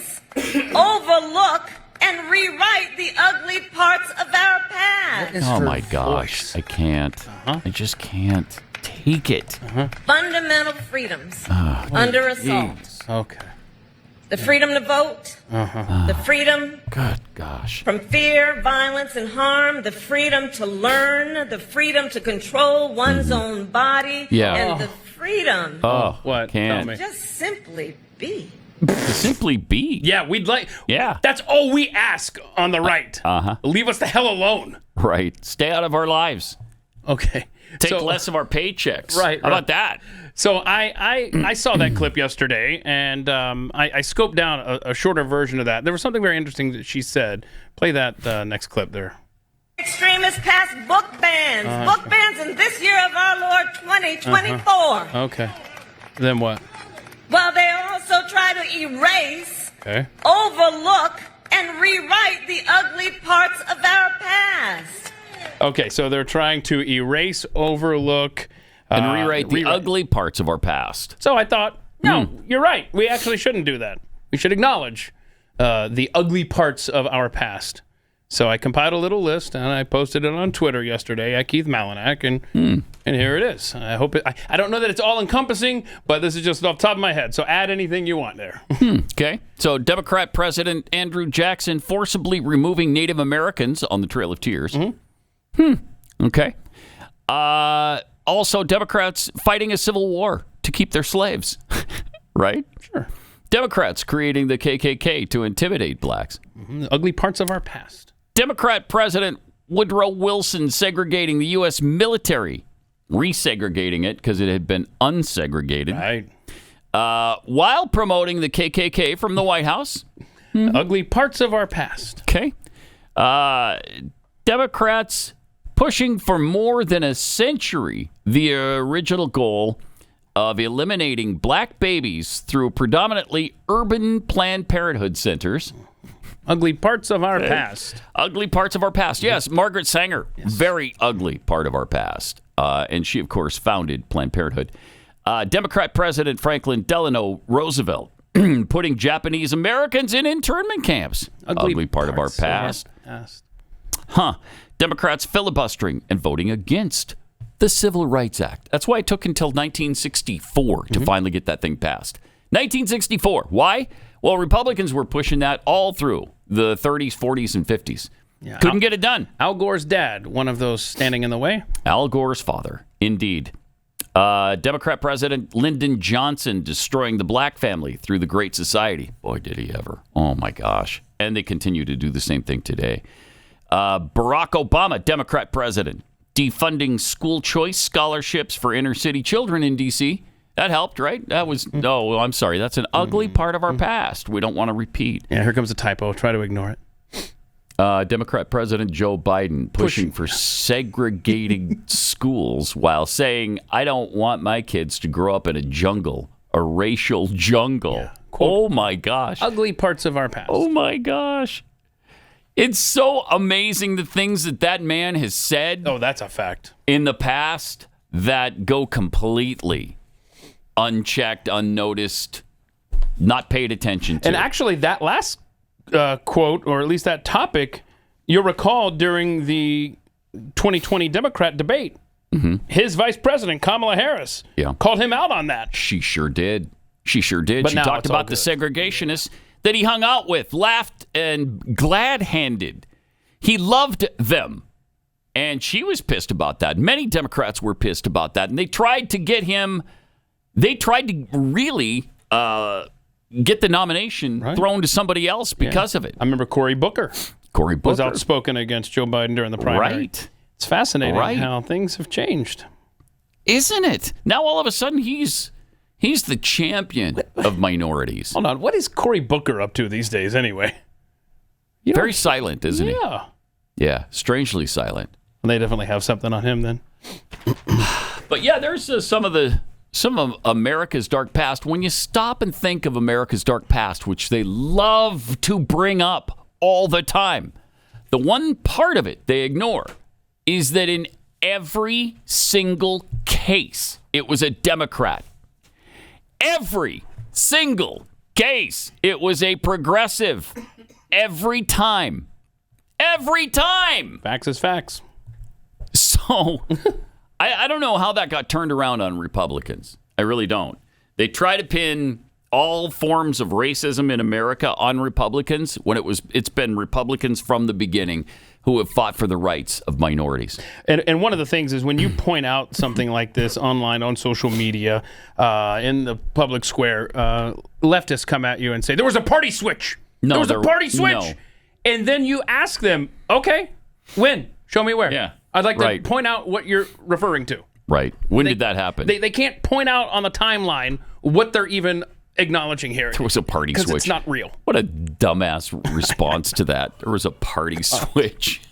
Overlook and rewrite the ugly parts of our past. Oh my gosh, I can't. I just can't take it. Fundamental freedoms under assault. Okay. The freedom to vote. The freedom from fear, violence, and harm. The freedom to learn. The freedom to control one's own body. Yeah. And the freedom What? Can't. Tell me. just simply be. To simply be. Yeah, we'd like. Yeah. That's all we ask on the right. Leave us the hell alone. Right. Stay out of our lives. Okay. Take less of our paychecks. Right. How about that? So I saw that clip yesterday, and I scoped down a shorter version of that. There was something very interesting that she said. Play that next clip there. Extremists passed book bans. Book bans in this year of our Lord 2024. Okay. Then what? Well, they also try to erase, overlook, and rewrite the ugly parts of our past. Okay, so they're trying to erase, overlook, and rewrite the ugly parts of our past. So I thought, no, you're right. We actually shouldn't do that. We should acknowledge the ugly parts of our past. So I compiled a little list, and I posted it on Twitter yesterday at Keith Malinak, and here it is. I hope I don't know that it's all-encompassing, but this is just off the top of my head. So add anything you want there. Okay. So Democrat President Andrew Jackson forcibly removing Native Americans on the Trail of Tears. Okay. Also, Democrats fighting a civil war to keep their slaves. Right? Sure. Democrats creating the KKK to intimidate blacks. The ugly parts of our past. Democrat President Woodrow Wilson segregating the U.S. military, resegregating it because it had been unsegregated. Right. While promoting the KKK from the White House. Ugly parts of our past. Okay. Democrats pushing for more than a century the original goal of eliminating black babies through predominantly urban Planned Parenthood centers. Ugly parts of our past. Ugly parts of our past. Yes, Margaret Sanger, very ugly part of our past. And she, of course, founded Planned Parenthood. Democrat President Franklin Delano Roosevelt putting Japanese Americans in internment camps. Ugly part of our past. Democrats filibustering and voting against the Civil Rights Act. That's why it took until 1964 to finally get that thing passed. 1964. Why? Well, Republicans were pushing that all through the 30s, 40s, and 50s. Yeah. Couldn't get it done. Al Gore's dad, one of those standing in the way. Al Gore's father, indeed. Democrat President Lyndon Johnson destroying the black family through the Great Society. Boy, did he ever. Oh, my gosh. And they continue to do the same thing today. Barack Obama, Democrat president, defunding school choice scholarships for inner city children in D.C. That helped, right? That was, no, I'm sorry. That's an ugly part of our past. We don't want to repeat. Yeah, here comes a typo. Try to ignore it. Democrat President Joe Biden pushing for segregating schools while saying, I don't want my kids to grow up in a jungle, a racial jungle. Yeah. Oh, my gosh. Ugly parts of our past. Oh, my gosh. It's so amazing the things that man has said. Oh, that's a fact. In the past that go completely unchecked, unnoticed, not paid attention to. And actually, that last quote, or at least that topic, you'll recall during the 2020 Democrat debate, his vice president, Kamala Harris, called him out on that. She sure did. She sure did. But she talked about the segregationists that he hung out with, laughed, and glad-handed. He loved them. And she was pissed about that. Many Democrats were pissed about that. And they tried to get him, they tried to really get the nomination thrown to somebody else because of it. I remember Cory Booker. Was outspoken against Joe Biden during the primary. Right. It's fascinating how things have changed. Isn't it? Now all of a sudden he's the champion of minorities. Hold on. What is Cory Booker up to these days anyway? Very silent, isn't he? Yeah. Yeah, strangely silent. They definitely have something on him then. But yeah, there's some of America's dark past. When you stop and think of America's dark past, which they love to bring up all the time, the one part of it they ignore is that in every single case case, it was a Democrat. Every single case, it was a progressive. Every time. Every time. Facts is facts. So, I don't know how that got turned around on Republicans. I really don't. They try to pin all forms of racism in America on Republicans when it's been Republicans from the beginning who have fought for the rights of minorities. And one of the things is when you point out something like this online, on social media, in the public square, leftists come at you and say, there was a party switch. No, there was a party switch. No. And then you ask them, okay, when? Show me where. Yeah. I'd like to point out what you're referring to. Right. When did that happen? They can't point out on the timeline what they're even acknowledging here. There was a party switch. Because it's not real. What a dumbass response to that. There was a party switch.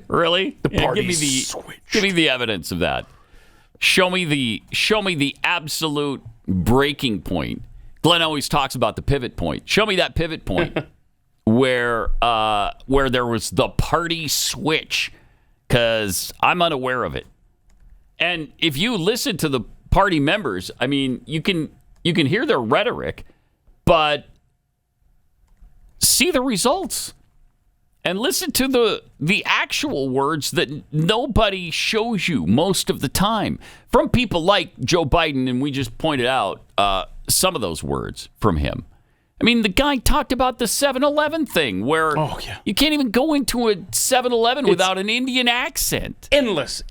Really? The party switch. Give me the evidence of that. Show me the absolute breaking point. Glenn always talks about the pivot point. Show me that pivot point where there was the party switch, because I'm unaware of it. And if you listen to the party members, I mean, you can hear their rhetoric, but see the results and listen to the actual words that nobody shows you most of the time from people like Joe Biden. And we just pointed out some of those words from him. I mean, the guy talked about the 7-Eleven thing where you can't even go into a 7-Eleven without an Indian accent. Endless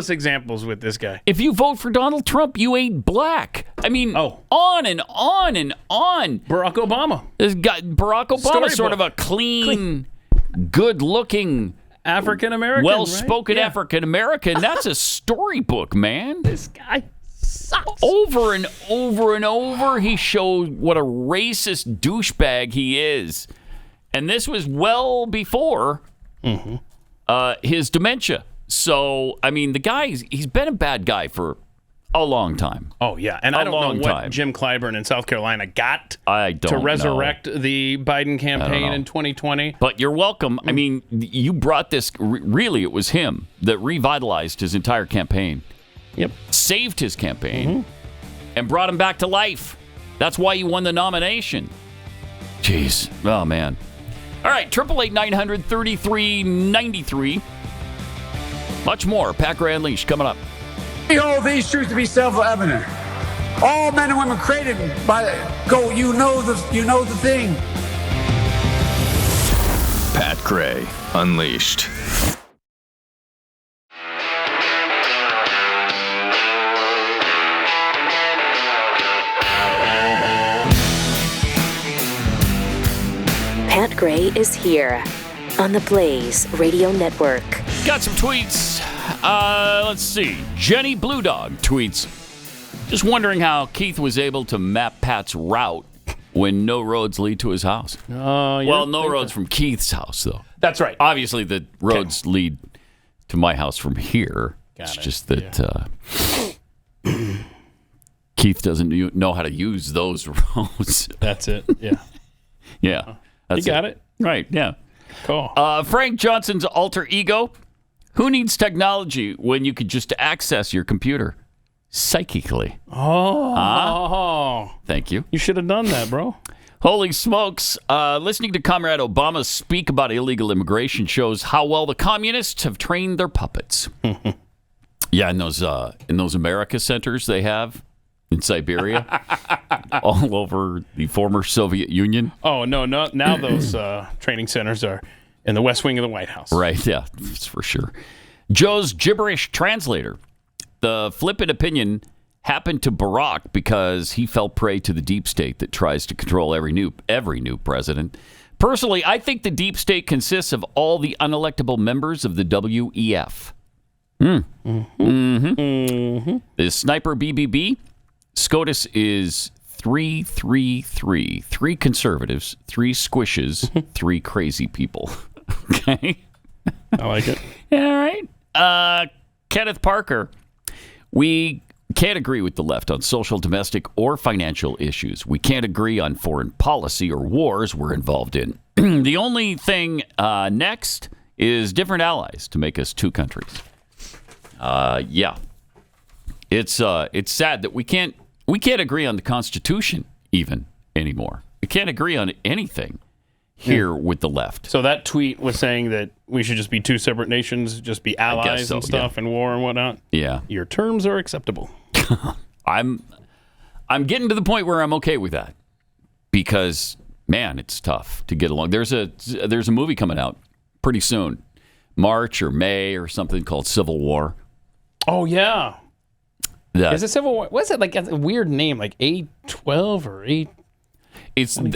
examples with this guy. If you vote for Donald Trump, you ain't black. I mean, on and on and on. Barack Obama. This guy, Barack Obama, sort of a clean, good-looking, African-American, well-spoken right? African-American. That's a storybook, man. This guy sucks. Over and over and over, he showed what a racist douchebag he is. And this was well before his dementia. So, I mean, the guy, he's been a bad guy for a long time. Oh, yeah. And I don't know what Jim Clyburn in South Carolina got to resurrect the Biden campaign in 2020. But you're welcome. I mean, you brought this, really, it was him that revitalized his entire campaign. Yep. Saved his campaign and brought him back to life. That's why you won the nomination. Jeez. Oh, man. All right. 888-900-3393. Much more. Pat Gray Unleashed coming up. We hold these truths to be self-evident. All men and women created by you know the thing. Pat Gray Unleashed. Pat Gray is here on the Blaze Radio Network. Got some tweets. Let's see. Jenny Blue Dog tweets, just wondering how Keith was able to map Pat's route when no roads lead to his house. Well, no roads from Keith's house, though. That's right. Obviously, the roads lead to my house from here. It's just that Keith doesn't know how to use those roads. That's it. Yeah. Yeah. You got it. Right, yeah. Cool. Frank Johnson's alter ego. Who needs technology when you could just access your computer psychically? Thank you. You should have done that, bro. Holy smokes. Listening to Comrade Obama speak about illegal immigration shows how well the communists have trained their puppets. Yeah, in those America centers they have in Siberia, all over the former Soviet Union. Oh, no, now those training centers are in the West Wing of the White House. Right, yeah, that's for sure. Joe's gibberish translator. The flippant opinion happened to Barack because he fell prey to the deep state that tries to control every new president. Personally, I think the deep state consists of all the unelectable members of the WEF. The sniper BBB, SCOTUS is 333. 3 conservatives, 3 squishes, 3 crazy people. Okay? I like it. All right. Kenneth Parker, we can't agree with the left on social, domestic, or financial issues. We can't agree on foreign policy or wars we're involved in. The only thing next is different allies to make us 2 countries. Yeah. It's sad that we can't agree on the Constitution even anymore. We can't agree on anything here with the left. So that tweet was saying that we should just be two separate nations, just be allies and stuff, and war and whatnot. Yeah. Your terms are acceptable. I'm getting to the point where I'm okay with that because, man, it's tough to get along. There's a movie coming out pretty soon, March or May or something called Civil War. Oh, yeah. Is it Civil War? What's it like? A weird name, like A12 or A.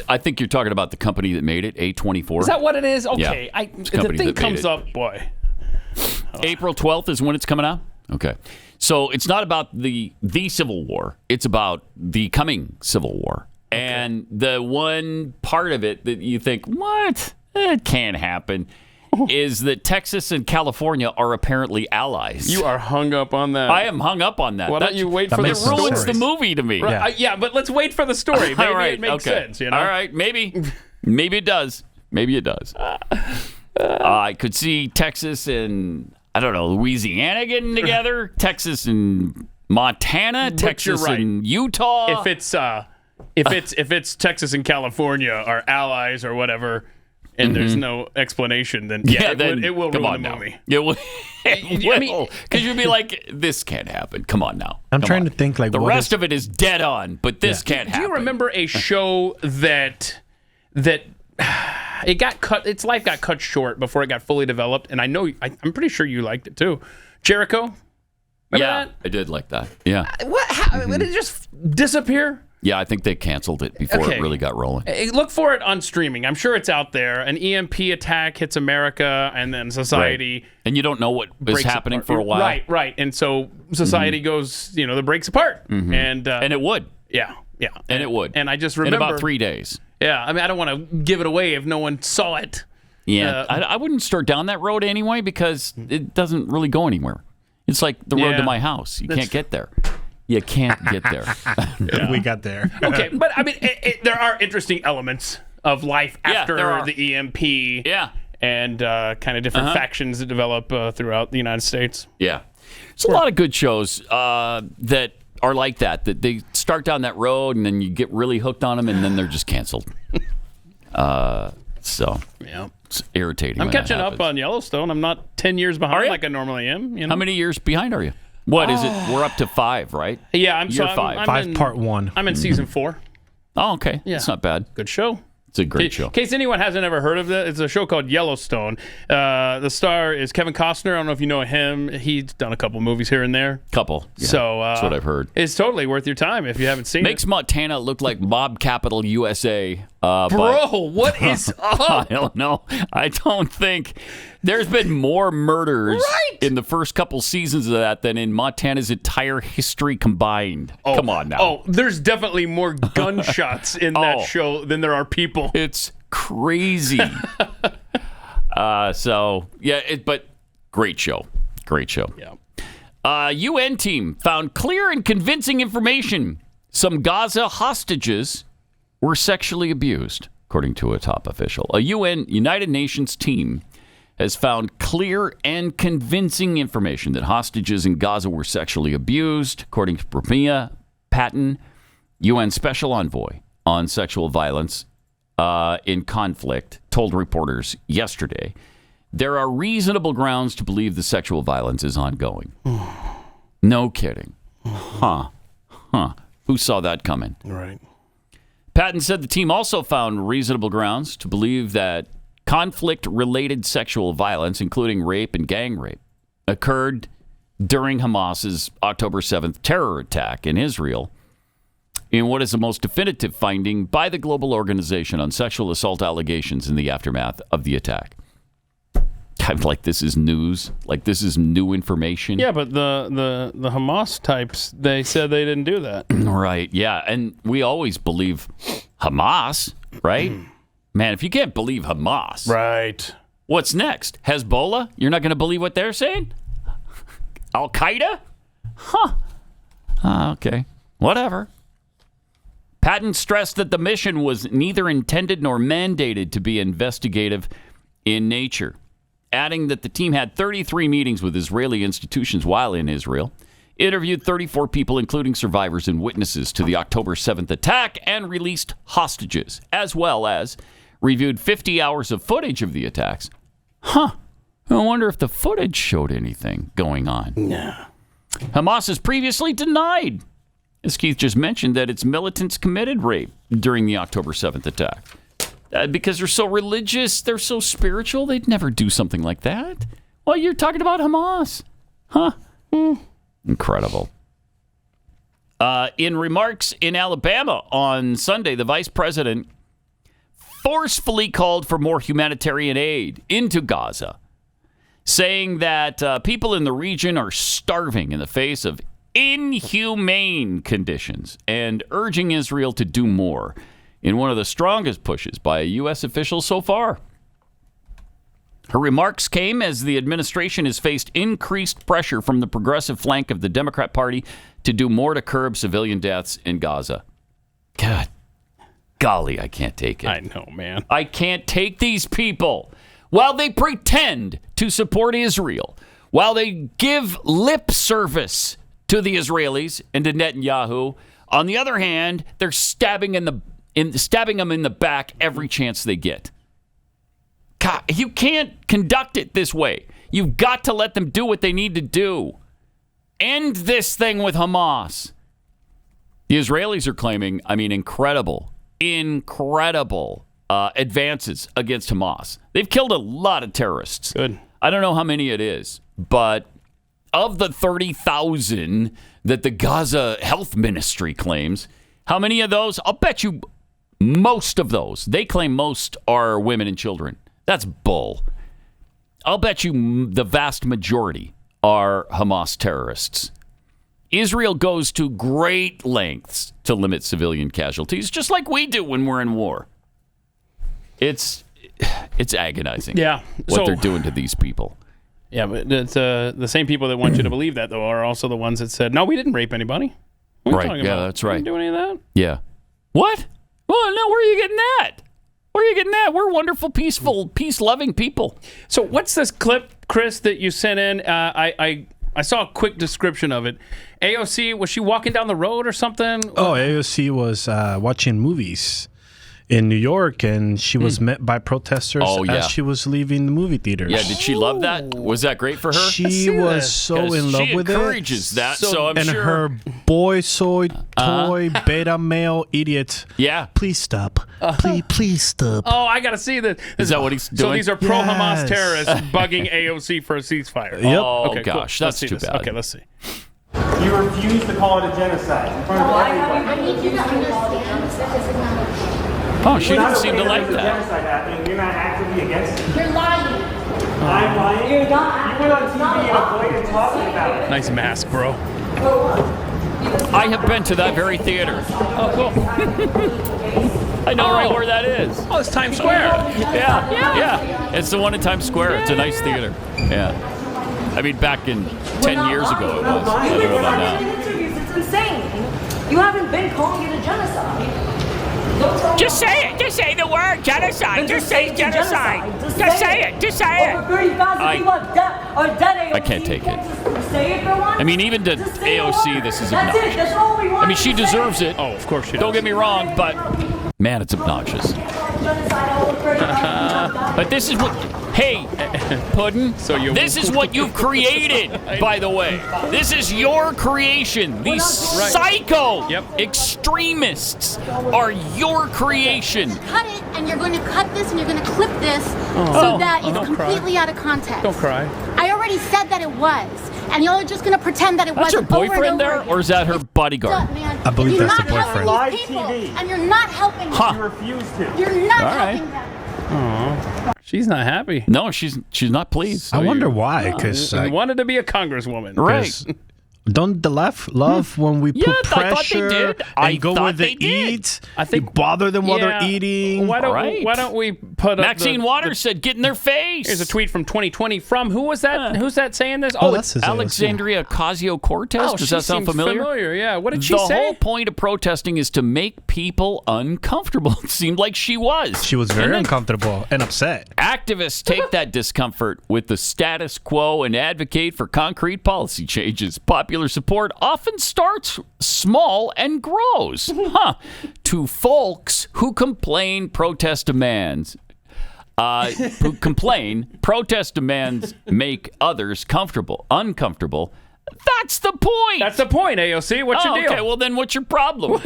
I think you're talking about the company that made it, A24. Is that what it is? Okay, Yeah. the thing comes up, boy. April 12th is when it's coming out. Okay, so it's not about the Civil War; it's about the coming Civil War. Okay. And the one part of it that you think, what? It can't happen. Is that Texas and California are apparently allies. You are hung up on that. I am hung up on that. Why don't you wait for the story? It ruins the movie to me. Right. Yeah, but let's wait for the story. Maybe it makes sense. You know? All right, maybe. Maybe it does. Maybe it does. I could see Texas and, I don't know, Louisiana getting together. Texas and Montana. Texas and Utah. If it's Texas and California are allies or whatever, and there's no explanation, then it will ruin the movie. It will. Because you'd be like, this can't happen. Come on now. I'm trying to think like the rest of it is dead on, but this can't happen. Do you remember a show that it got cut? Its life got cut short before it got fully developed, and I'm pretty sure you liked it too. Jericho. Remember that? I did like that. Yeah. Did it just disappear? Yeah, I think they canceled it before it really got rolling. Look for it on streaming. I'm sure it's out there. An EMP attack hits America, and then society... Right. And you don't know what is happening for a while. Right. And so society goes, the breaks apart. And it would. Yeah. And it would. And I just remember... In about 3 days. Yeah, I mean, I don't want to give it away if no one saw it. Yeah, I wouldn't start down that road anyway because it doesn't really go anywhere. It's like the road to my house. You can't get there. You can't get there. We got there. Okay, but I mean, there are interesting elements of life after the EMP. Yeah. And kind of different factions that develop throughout the United States. Yeah. There's a lot of good shows that are like that they start down that road and then you get really hooked on them and then they're just canceled. It's irritating. I'm catching up on Yellowstone. I'm not 10 years behind like I normally am. How many years behind are you? What is it? We're up to 5, right? Yeah, I'm Year 5. I'm part 1. I'm in season 4. Oh, okay. Yeah. It's not bad. Good show. It's a great show. In case anyone hasn't ever heard of it, it's a show called Yellowstone. The star is Kevin Costner. I don't know if you know him. He's done a couple movies here and there. Couple. Yeah, so that's what I've heard. It's totally worth your time if you haven't seen Makes Montana look like mob capital USA. What is up? I don't know. I don't think there's been more murders in the first couple seasons of that than in Montana's entire history combined. Come on now. Oh, there's definitely more gunshots in that show than there are people. It's crazy. But great show. Great show. Yeah. UN team found clear and convincing information. Some Gaza hostages were sexually abused, according to a top official. A United Nations team has found clear and convincing information that hostages in Gaza were sexually abused, according to Brumia Patton, UN Special Envoy on Sexual Violence in Conflict, told reporters yesterday. There are reasonable grounds to believe the sexual violence is ongoing. No kidding. Huh. Who saw that coming? Right. Patton said the team also found reasonable grounds to believe that conflict-related sexual violence, including rape and gang rape, occurred during Hamas's October 7th terror attack in Israel, in what is the most definitive finding by the Global Organization on Sexual Assault allegations in the aftermath of the attack. Kind of like this is news, like this is new information. Yeah, but the Hamas types, they said they didn't do that. Right, yeah, and we always believe Hamas, right? Man, if you can't believe Hamas, right? What's next? Hezbollah? You're not going to believe what they're saying? Al-Qaeda? Huh. Okay, whatever. Patton stressed that the mission was neither intended nor mandated to be investigative in nature, adding that the team had 33 meetings with Israeli institutions while in Israel. interviewed 34 people, including survivors and witnesses to the October 7th attack, and released hostages, as well as reviewed 50 hours of footage of the attacks. I wonder if the footage showed anything going on. No. Hamas has previously denied, as Keith just mentioned, that its militants committed rape during the October 7th attack. Because they're so religious, they're so spiritual, they'd never do something like that. Well, you're talking about Hamas. Incredible. In remarks in Alabama on Sunday, the vice president forcefully called for more humanitarian aid into Gaza, saying that people in the region are starving in the face of inhumane conditions and urging Israel to do more in one of the strongest pushes by a U.S. official so far. Her remarks came as the administration has faced increased pressure from the progressive flank of the Democrat Party to do more to curb civilian deaths in Gaza. God, golly, I can't take it. I know, man. I can't take these people. While they pretend to support Israel, while they give lip service to the Israelis and to Netanyahu, on the other hand, they're stabbing them in the back every chance they get. God, you can't conduct it this way. You've got to let them do what they need to do. End this thing with Hamas. The Israelis are claiming, incredible advances against Hamas. They've killed a lot of terrorists. Good. I don't know how many it is, but of the 30,000 that the Gaza Health Ministry claims, how many of those? I'll bet you most of those, they claim most are women and children. That's bull. I'll bet you the vast majority are Hamas terrorists. Israel goes to great lengths to limit civilian casualties, just like we do when we're in war. It's agonizing. Yeah. What they're doing to these people. Yeah, but it's, the same people that want you to believe that, though, are also the ones that said, no, we didn't rape anybody. What are you talking about? That's right. We didn't do any of that. Yeah. What? Well, no, where are you getting that? Where are you getting that? We're wonderful, peaceful, peace-loving people. So what's this clip, Chris, that you sent in? I saw a quick description of it. AOC, was she walking down the road or something? Oh, AOC was watching movies in New York, and she was met by protesters as she was leaving the movie theaters. Yeah, did she love that? Was that great for her? She was so in love with it. She encourages that, so I'm sure. And her boy soy toy beta male idiot. Yeah. Please stop. Please stop. Oh, I got to see this. Is that what he's doing? So these are pro-Hamas terrorists bugging AOC for a ceasefire. Yep. Oh, okay, gosh, cool. that's too bad. Okay, let's see. You refuse to call it a genocide in front of everybody. I need you to understand that this is not Oh, she didn't seem to like that. Genocide happening. You're not actively against it. You're lying. I'm lying. You're not. You went on TV and avoided talking about it. Nice mask, bro. I have been to that very theater. Oh, cool. I know right where that is. Oh, it's Times Square. Yeah. It's the one in Times Square. It's a nice theater. Yeah. I mean, back in 10 years ago it was. I don't know about now. It's insane. You haven't been calling it a genocide. Just say it. Just say the word genocide. Just say genocide. Just say it. Just say it. Over 30,000 people are dead. I can't take it. Say it for once. I mean, even to AOC, this is obnoxious. That's it. That's all we want. I mean, she deserves it. Oh, of course she does. Don't get me wrong, but man, it's obnoxious. But this is what. Hey, Puddin', this is what you've created, by the way. This is your creation. These psycho extremists are your creation. Cut it, and you're going to cut this, and you're going to clip this so that it's completely out of context. Don't cry. I already said that it was, and y'all are just going to pretend that it That's wasn't. her boyfriend there, or is that her bodyguard? I believe that's the boyfriend. Live TV. And you're not helping them. You refuse to. You're not All right. helping them. Aww. She's not happy. No, she's not pleased. I wonder why, because I wanted to be a congresswoman. Right. Don't the left love when we put pressure and go where they did. eat? I think bother them while they're eating. Why don't we put up Maxine Waters said, "Get in their face." Here's a tweet from 2020 from who was that? Who's that saying this? Oh, that's it's Alexandria Ocasio-Cortez. Does that sound familiar? Yeah. What did she say? The whole point of protesting is to make people uncomfortable. It seemed like she was. She was very uncomfortable and upset. Activists take that discomfort with the status quo and advocate for concrete policy changes. Popular popular support often starts small and grows. To folks who complain, protest demands make others uncomfortable. That's the point. That's the point, AOC. What's your deal? Okay, well then what's your problem?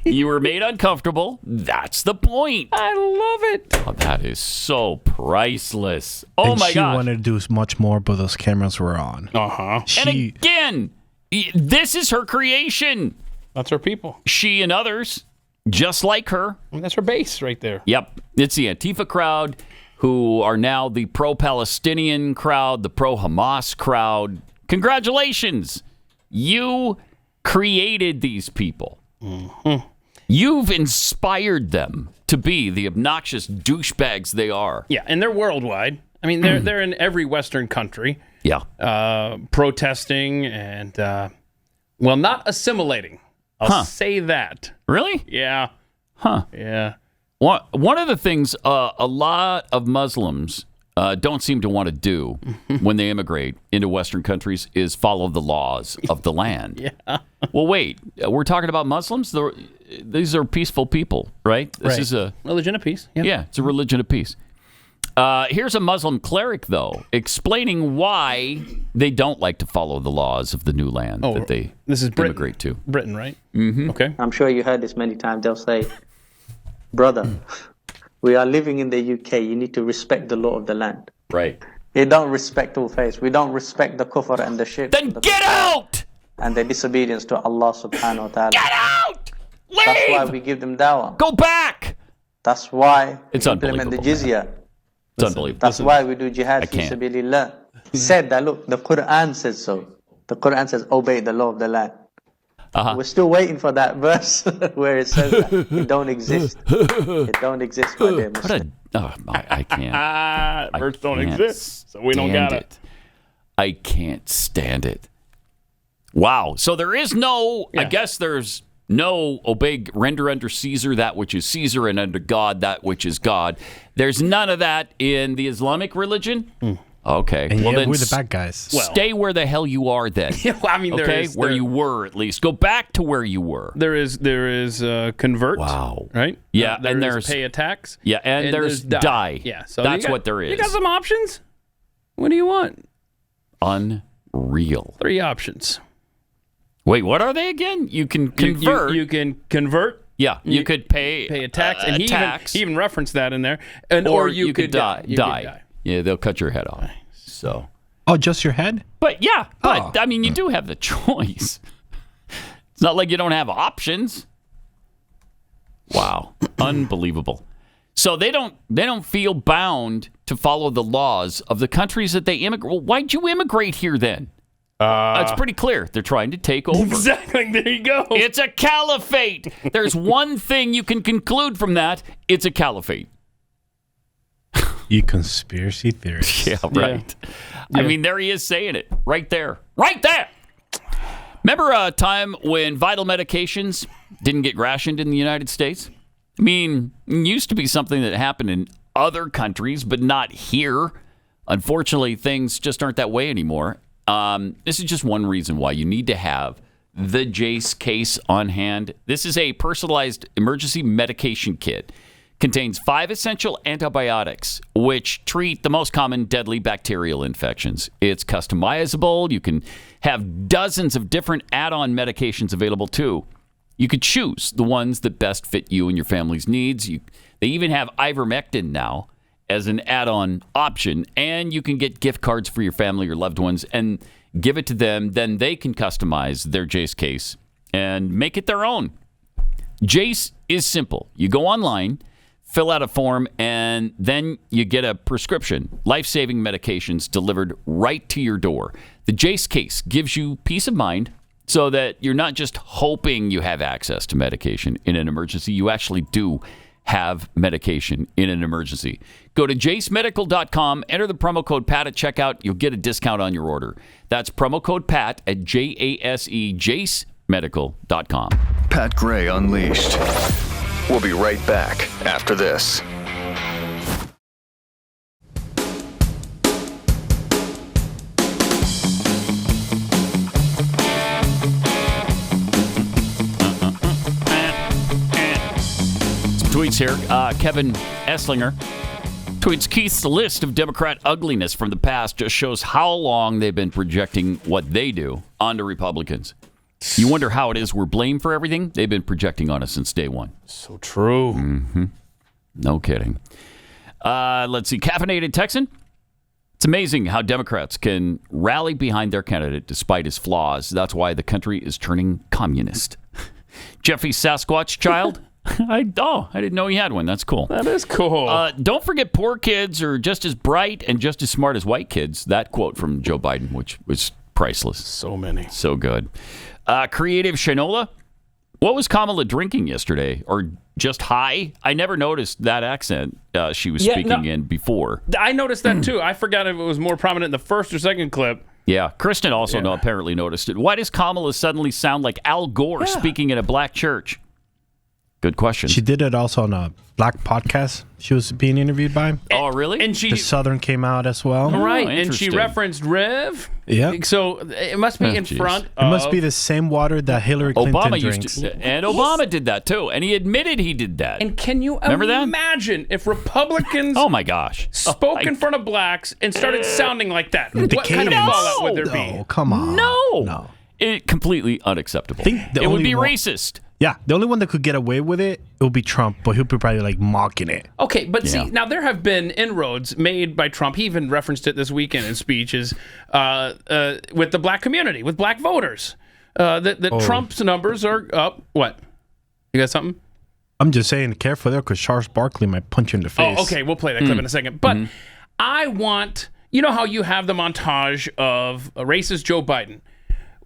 You were made uncomfortable. That's the point. I love it. Oh, that is so priceless. Oh and my she gosh. wanted to do much more, but those cameras were on. Uh-huh. And again, this is her creation. That's her people. She and others, just like her. And that's her base right there. Yep. It's the Antifa crowd who are now the pro-Palestinian crowd, the pro-Hamas crowd. Congratulations. You created these people. Mm-hmm. You've inspired them to be the obnoxious douchebags they are. Yeah, and they're worldwide. I mean, they're in every Western country. Yeah. Protesting and, not assimilating. I'll say that. Really? Yeah. Huh. Yeah. One of the things a lot of Muslims don't seem to want to do when they immigrate into Western countries is follow the laws of the land. Yeah. Well, wait. We're talking about Muslims? These are peaceful people, right? This is a religion of peace. Yeah, it's a religion of peace. Here's a Muslim cleric, though, explaining why they don't like to follow the laws of the new land that they immigrate to. Britain, right? Mm-hmm. Okay. I'm sure you heard this many times. They'll say, brother, we are living in the UK. You need to respect the law of the land. Right. You don't respect all faiths. We don't respect the kufr and the shirk. Then get out! And the disobedience to Allah subhanahu wa ta'ala. Get out! Leave! That's why we give them dawah. Go back! That's why it's we implement the jizya. It's unbelievable. That's why we do jihad fi sabilillah. He said that, look, the Quran says so. The Quran says, obey the law of the land. We're still waiting for that verse where it says that. It don't exist. It don't exist, my dear Muslim. I can't. Verse don't exist, so we don't got it. I can't stand it. Wow. So there is no, I guess there's no render unto Caesar that which is Caesar and unto God that which is God. There's none of that in the Islamic religion? Okay. And then we're the bad guys. Stay where the hell you are then. I mean, where you were at least. Go back to where you were. There is convert. Wow. Right? Yeah, and there's pay a tax. Yeah, and there's die. Yeah, so that's what there is. You got some options. What do you want? Unreal. 3 options. Wait, what are they again? You can convert. You can convert. Yeah, you could pay a tax, and he even referenced that in there. Or you could die. Yeah, they'll cut your head off. So. Oh, just your head? But I mean, you do have the choice. It's not like you don't have options. Wow, unbelievable. So they don't feel bound to follow the laws of the countries that they immigrate. Well, why'd you immigrate here then? It's pretty clear. They're trying to take over. Exactly. There you go. It's a caliphate. There's one thing you can conclude from that. It's a caliphate. You conspiracy theorist. Yeah, right. Yeah. I mean, there he is saying it. Right there. Right there. Remember a time when vital medications didn't get rationed in the United States? I mean, it used to be something that happened in other countries, but not here. Unfortunately, things just aren't that way anymore. This is just one reason why you need to have the Jace case on hand. This is a personalized emergency medication kit. Contains 5 essential antibiotics, which treat the most common deadly bacterial infections. It's customizable. You can have dozens of different add-on medications available, too. You could choose the ones that best fit you and your family's needs. They even have ivermectin now as an add-on option, and you can get gift cards for your family or loved ones and give it to them. Then they can customize their Jace case and make it their own. Jace is simple. You go online, fill out a form, and then you get a prescription, life-saving medications delivered right to your door. The Jace case gives you peace of mind so that you're not just hoping you have access to medication in an emergency. You actually do have medication in an emergency. Go to jacemedical.com, enter the promo code PAT at checkout. You'll get a discount on your order. That's promo code PAT at jacemedical.com. Pat Gray Unleashed. We'll be right back after this. tweets here. Kevin Esslinger tweets, Keith's list of Democrat ugliness from the past just shows how long they've been projecting what they do onto Republicans. You wonder how it is we're blamed for everything? They've been projecting on us since day one. So true. Mm-hmm. No kidding. Let's see. Caffeinated Texan. It's amazing how Democrats can rally behind their candidate despite his flaws. That's why the country is turning communist. Jeffy Sasquatch child. I didn't know he had one. That's cool. That is cool. Don't forget poor kids are just as bright and just as smart as white kids. That quote from Joe Biden, which was priceless. So many. So good. Creative Shanola. What was Kamala drinking yesterday? Or just high? I never noticed that accent she was speaking in before. I noticed that too. I forgot if it was more prominent in the first or second clip. Yeah. Kristen also apparently noticed it. Why does Kamala suddenly sound like Al Gore speaking in a black church? Good question. She did it also on a black podcast she was being interviewed by. Oh, really? And The Southern came out as well. Right, and she referenced Rev. Yeah. So it must be in front of... It must be the same water that Hillary Clinton drinks. And Obama did that, too. And he admitted he did that. And can you imagine if Republicans oh my gosh, spoke in front of blacks and started sounding like that? What kind of fallout would there be? Oh, come on. No. Completely unacceptable. It would be racist. Yeah, the only one that could get away with it would be Trump, but he'll be probably like mocking it. Okay, but see, now there have been inroads made by Trump. He even referenced it this weekend in speeches with the black community, with black voters. That Trump's numbers are up. What? You got something? I'm just saying, careful there, because Charles Barkley might punch you in the face. Oh, okay, we'll play that clip in a second. But I want, you know how you have the montage of a racist Joe Biden?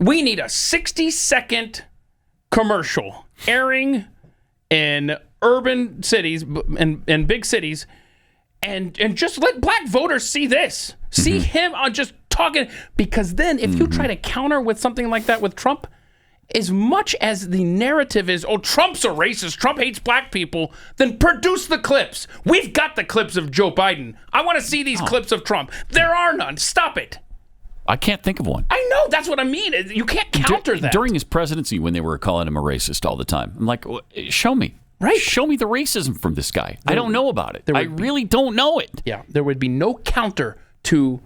We need a 60-second commercial airing in urban cities and big cities, and just let black voters see this. See him on just talking, because then if you try to counter with something like that with Trump, as much as the narrative is, oh, Trump's a racist, Trump hates black people, then produce the clips. We've got the clips of Joe Biden. I want to see these clips of Trump. There are none. Stop it. I can't think of one. I know. That's what I mean. You can't counter that. During his presidency, when they were calling him a racist all the time, I'm like, show me. Right. Show me the racism from this guy. I don't know about it. I really don't know it. Yeah. There would be no counter to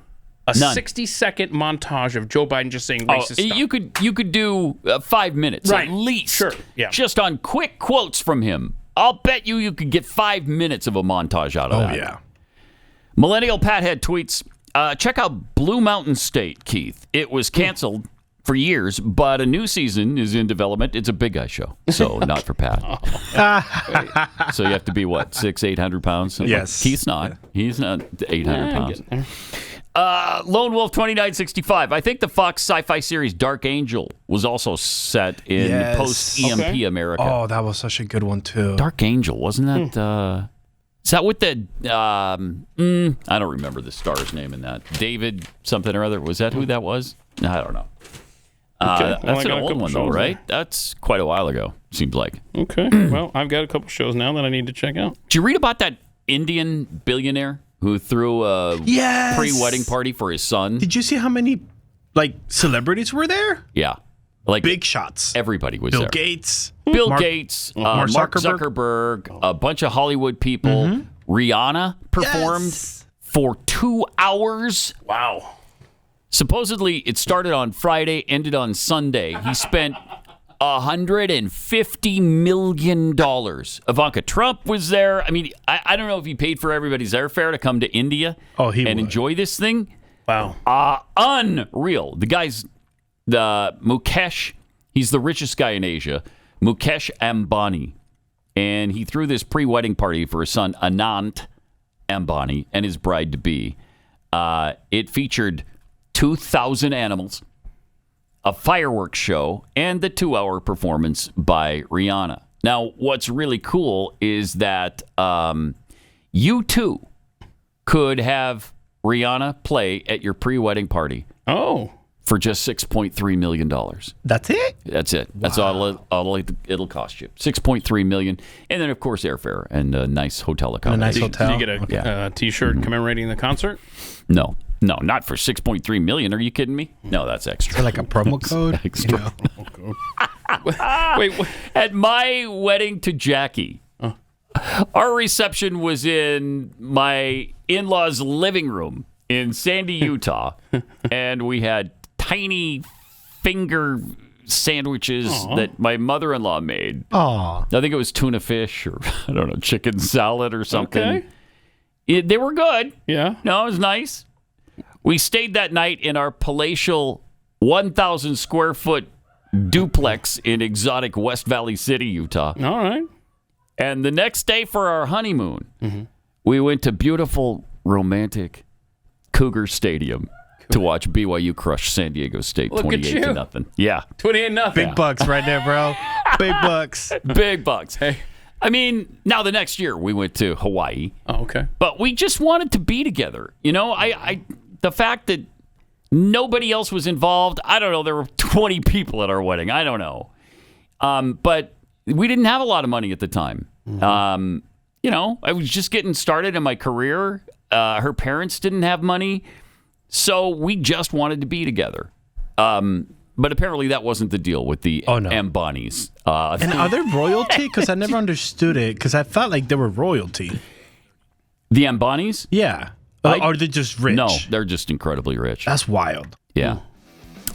a 60-second montage of Joe Biden just saying racist stuff. You could do 5 minutes at least. Sure. Yeah. Just on quick quotes from him. I'll bet you could get 5 minutes of a montage out of that. Oh, yeah. Millennial Pathead tweets, check out Blue Mountain State, Keith. It was canceled for years, but a new season is in development. It's a big guy show, so not for Pat. So you have to be, what, 600-800 pounds? Yes. Keith's not. Yeah. He's not 800 pounds. Lone Wolf 2965. I think the Fox sci-fi series Dark Angel was also set in post-EMP America. Oh, that was such a good one, too. Dark Angel, wasn't that... Is that with the, I don't remember the star's name in that. David something or other. Was that who that was? I don't know. That's an old one, though, right? That's quite a while ago, seems like. Okay. Well, I've got a couple shows now that I need to check out. Did you read about that Indian billionaire who threw a pre-wedding party for his son? Did you see how many, celebrities were there? Yeah. Big shots. Everybody was there. there. Bill Gates, Mark Zuckerberg, a bunch of Hollywood people. Rihanna performed for 2 hours. Wow. Supposedly, it started on Friday, ended on Sunday. He spent $150 million. Ivanka Trump was there. I mean, I don't know if he paid for everybody's airfare to come to India and enjoy this thing. Wow. Unreal. The guy's Mukesh. He's the richest guy in Asia. Mukesh Ambani. And he threw this pre-wedding party for his son, Anant Ambani, and his bride-to-be. It featured 2,000 animals, a fireworks show, and the 2-hour performance by Rihanna. Now, what's really cool is that you, too, could have Rihanna play at your pre-wedding party. Oh. For just $6.3 million. That's it? That's it. Wow. That's all it'll cost you. $6.3 million. And then, of course, airfare and a nice hotel accommodation. Did you get a T-shirt commemorating the concert? No, not for $6.3 million. Are you kidding me? No, that's extra. Like a promo code? Extra. Wait, at my wedding to Jackie, Our reception was in my in-laws' living room in Sandy, Utah, and we had tiny finger sandwiches that my mother-in-law made. Aw. I think it was tuna fish or, I don't know, chicken salad or something. Okay. They were good. Yeah. No, it was nice. We stayed that night in our palatial 1,000 square foot duplex in exotic West Valley City, Utah. All right. And the next day for our honeymoon, we went to beautiful, romantic Cougar Stadium to watch BYU crush San Diego State 28-0. Yeah. 28-0. Big bucks right there, bro. Big bucks. Big bucks. Hey. I mean, now the next year we went to Hawaii. Oh, okay. But we just wanted to be together. You know, I the fact that nobody else was involved, I don't know, there were 20 people at our wedding. I don't know. But we didn't have a lot of money at the time. You know, I was just getting started in my career. Her parents didn't have money. So we just wanted to be together. But apparently that wasn't the deal with the Ambanis. And are they royalty? Because I never understood it, because I felt like they were royalty. The Ambanis? Yeah. Or are they just rich? No, they're just incredibly rich. That's wild. Yeah.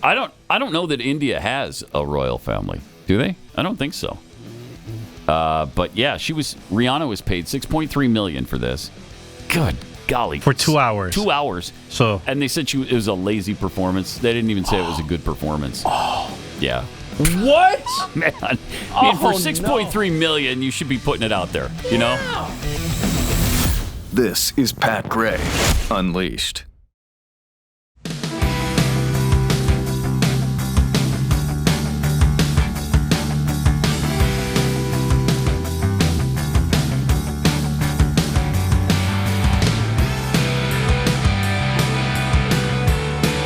I don't know that India has a royal family. Do they? I don't think so. But yeah, Rihanna was paid $6.3 million for this. Good golly. For 2 hours. 2 hours. So, and they said it was a lazy performance. They didn't even say it was a good performance. Yeah. What? Man. I mean, for $6.3 million, you should be putting it out there, you know? This is Pat Gray Unleashed.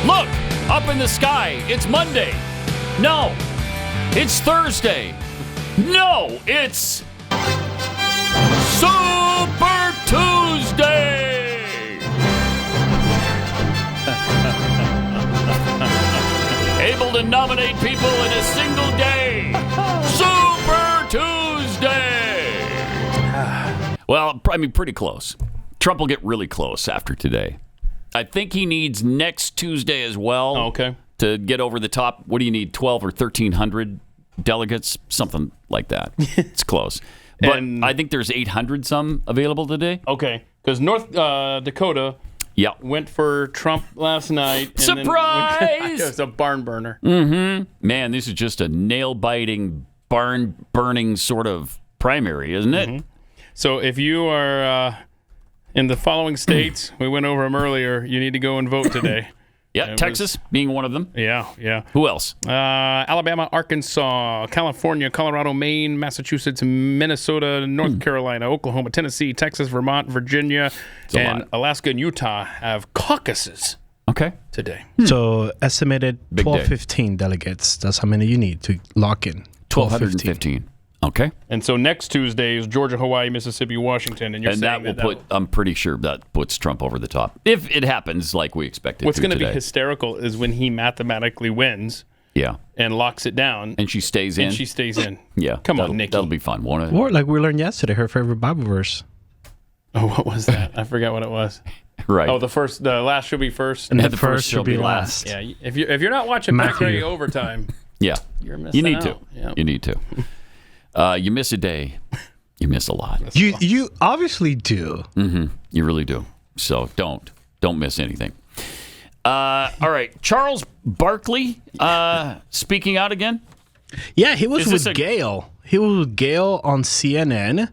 Look, up in the sky, it's Monday. No, it's Thursday. No, it's Super Tuesday. Able to nominate people in a single day. Super Tuesday. Well, I mean, pretty close. Trump will get really close after today. I think he needs next Tuesday as well to get over the top. What do you need, 12 or 1,300 delegates? Something like that. It's close. But I think there's 800 some available today. Okay, because North Dakota went for Trump last night. Surprise! It was a barn burner. Mm-hmm. Man, this is just a nail-biting, barn-burning sort of primary, isn't it? So if you are... in the following states, we went over them earlier, you need to go and vote today. Texas being one of them. Yeah. Who else? Alabama, Arkansas, California, Colorado, Maine, Massachusetts, Minnesota, North Carolina, Oklahoma, Tennessee, Texas, Vermont, Virginia, and Alaska and Utah have caucuses today. So estimated 1,215 delegates. That's how many you need to lock in. 1,215. Okay. And so next Tuesday is Georgia, Hawaii, Mississippi, Washington. And that will put, I'm pretty sure that puts Trump over the top. If it happens like we expected. What's going to be hysterical is when he mathematically wins. Yeah. And locks it down. And she stays in. Yeah. Come on, Nikki. That'll be fun, won't it? Or like we learned yesterday, her favorite Bible verse. Oh, what was that? I forgot what it was. Right. Oh, the last should be first. And the first should be last. Yeah. If you're not watching Pat Gray Overtime. You're missing out. You need to. You miss a day, you miss a lot. You obviously do. Mm-hmm. You really do. So don't miss anything. All right, Charles Barkley speaking out again. Yeah, he was with Gayle. He was with Gayle on CNN,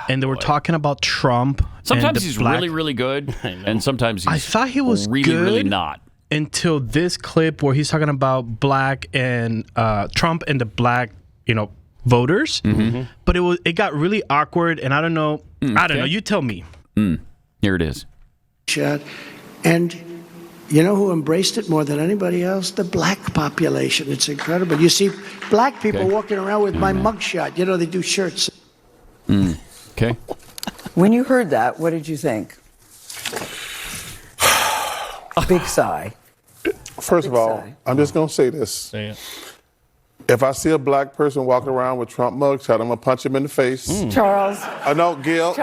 and they were talking about Trump. Sometimes he's really, really good, and sometimes he's I thought he was really, good really not. Until this clip where he's talking about black and Trump and the black, voters. Mm-hmm. But it got really awkward, and I don't know. I don't know. You tell me. Here it is. And you know who embraced it more than anybody else? The black population. It's incredible. You see black people walking around with my mugshot. They do shirts. Okay. When you heard that, what did you think? Big sigh. First of all, I'm just going to say this. If I see a black person walking around with Trump mugshot, I'm going to punch him in the face. Charles. No, Gail.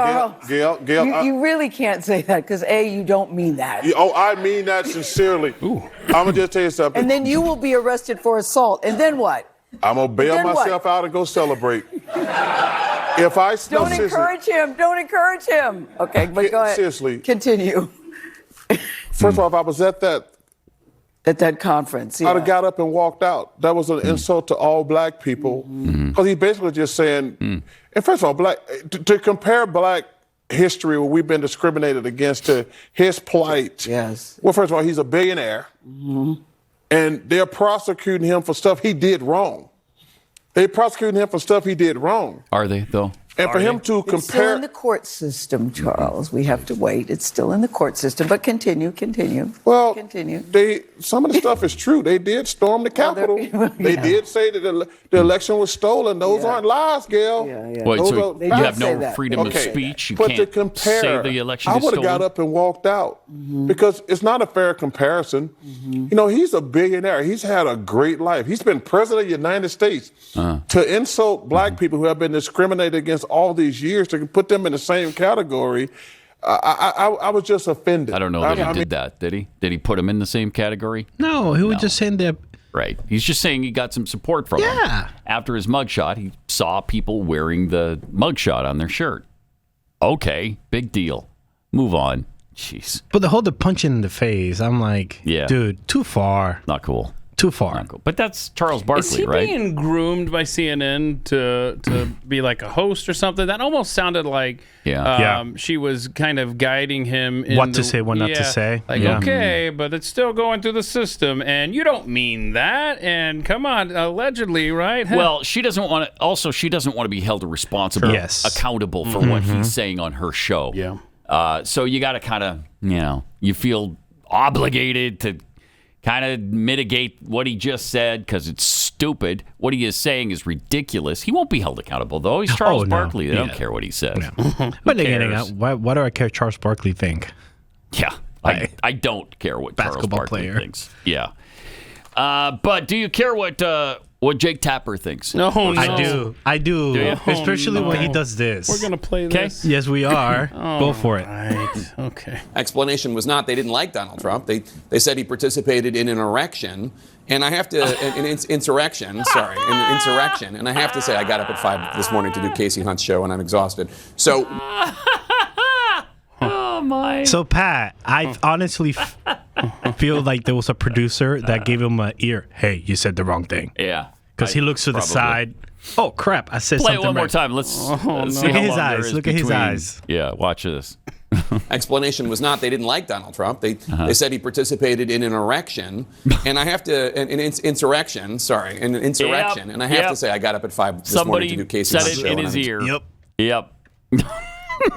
Gail. You really can't say that because, A, you don't mean that. I mean that sincerely. I'm going to just tell you something. And then you will be arrested for assault. And then what? I'm going to bail myself out and go celebrate. Don't encourage him. Don't encourage him. Okay, but go ahead. Seriously. Continue. First of all, if I was at that conference, I'd have got up and walked out. That was an insult to all black people. Because he's basically just saying, and first of all, to compare black history where we've been discriminated against to his plight. Yes. Well, first of all, he's a billionaire. And they're prosecuting him for stuff he did wrong. They're prosecuting him for stuff he did wrong. Are they, though? And for him to compare... It's still in the court system, Charles. We have to wait. It's still in the court system. But continue. Well, continue. Some of the stuff is true. They did storm the Capitol. They did say that the election was stolen. Those aren't lies, Gail. Wait, so you have no freedom of speech? You can't say the election is stolen? I would have got up and walked out because it's not a fair comparison. You know, he's a billionaire. He's had a great life. He's been president of the United States. To insult black people who have been discriminated against all these years, to put them in the same category, I was just offended. I don't know that he did that, did he? Did he put him in the same category? No, he was just saying that. Right. He's just saying he got some support from him. After his mugshot, he saw people wearing the mugshot on their shirt. Okay, big deal. Move on. Jeez. But the whole punching in the face, I'm like, dude, too far. Not cool. Too far. Not cool. But that's Charles Barkley, Is he right? being groomed by CNN to be like a host or something? That almost sounded like she was kind of guiding him in what to say, what not to say. Like, okay, but it's still going through the system, and you don't mean that, and come on, allegedly, right? Well, she doesn't want to. Also, she doesn't want to be held responsible, accountable for what he's saying on her show. Yeah. So you got to kind of, you feel obligated to kind of mitigate what he just said because it's stupid. What he is saying is ridiculous. He won't be held accountable, though. He's Charles Barkley. They don't care what he says. But why do I care Charles Barkley think? Yeah, I don't care what Charles Barkley thinks. Yeah. But do you care what Jake Tapper thinks? No. I do. Especially when he does this. We're going to play this. Yes, we are. Go for it. Right. Okay. Explanation was not they didn't like Donald Trump. They said he participated in an erection. And I have to, an insurrection, an insurrection. And I have to say, I got up at 5 this morning to do Casey Hunt's show, and I'm exhausted. So... Oh, my. So, Pat, I honestly feel like there was a producer that gave him an ear. Hey, you said the wrong thing. Yeah. Because he looks to the side. Oh, crap. I said something right. Play it one more time. Let's see look at his eyes. Look at his eyes. Yeah, watch this. Explanation was not they didn't like Donald Trump. They said he participated in an erection. And I have to, an insurrection. And I have to say, I got up at 5 this morning to do Casey Hunt's show. Somebody said it in his ear. Yep.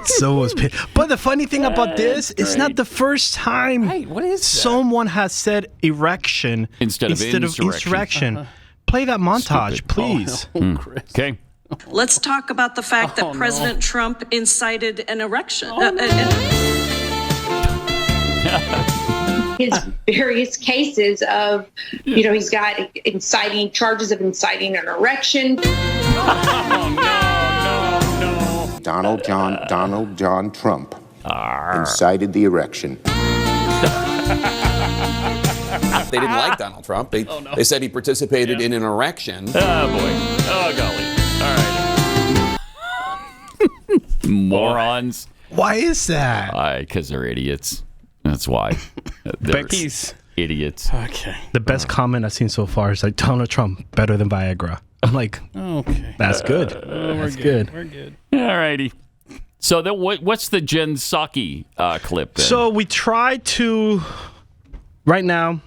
So was pissed. But the funny thing about this, it's not the first time someone has said erection instead of insurrection. Play that montage, please. Okay. Let's talk about the fact that President Trump incited an erection. His various cases of, he's got charges of inciting an erection. Donald John Trump incited the erection. They didn't like Donald Trump. They said he participated in an erection. Oh, boy. Oh, golly. All right. Morons. Why is that? Because they're idiots. That's why. They're idiots. Okay. The best comment I've seen so far is like, Donald Trump better than Viagra. I'm like, okay, that's good. That's good. We're good. All righty. So what's the Jen Psaki clip then? So we try to, right now,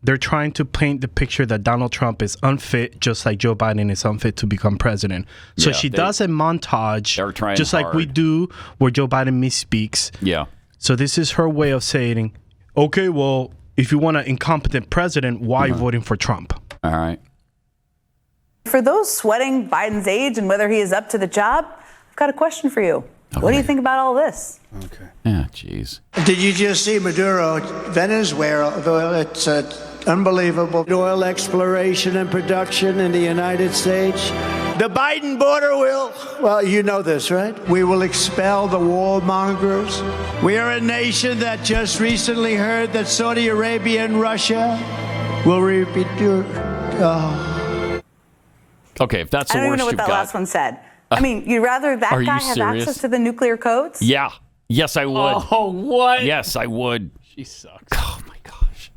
they're trying to paint the picture that Donald Trump is unfit, just like Joe Biden is unfit to become president. So she does a montage, just like we do, where Joe Biden misspeaks. Yeah. So this is her way of saying, okay, well, if you want an incompetent president, why are you voting for Trump? All right. For those sweating Biden's age and whether he is up to the job, I've got a question for you. Okay. What do you think about all this? Okay. Yeah, jeez. Did you just see Maduro, Venezuela? It's Unbelievable. Oil exploration and production in the United States. The Biden border will, well, you know this, right? We will expel the warmongers. We are a nation that just recently heard that Saudi Arabia and Russia will repeat. Okay, if that's the worst you've got. I don't even know what that last one said. I mean, you'd rather that guy have access to the nuclear codes? Yeah. Yes, I would. Oh, what? Yes, I would. She sucks. Oh, my gosh.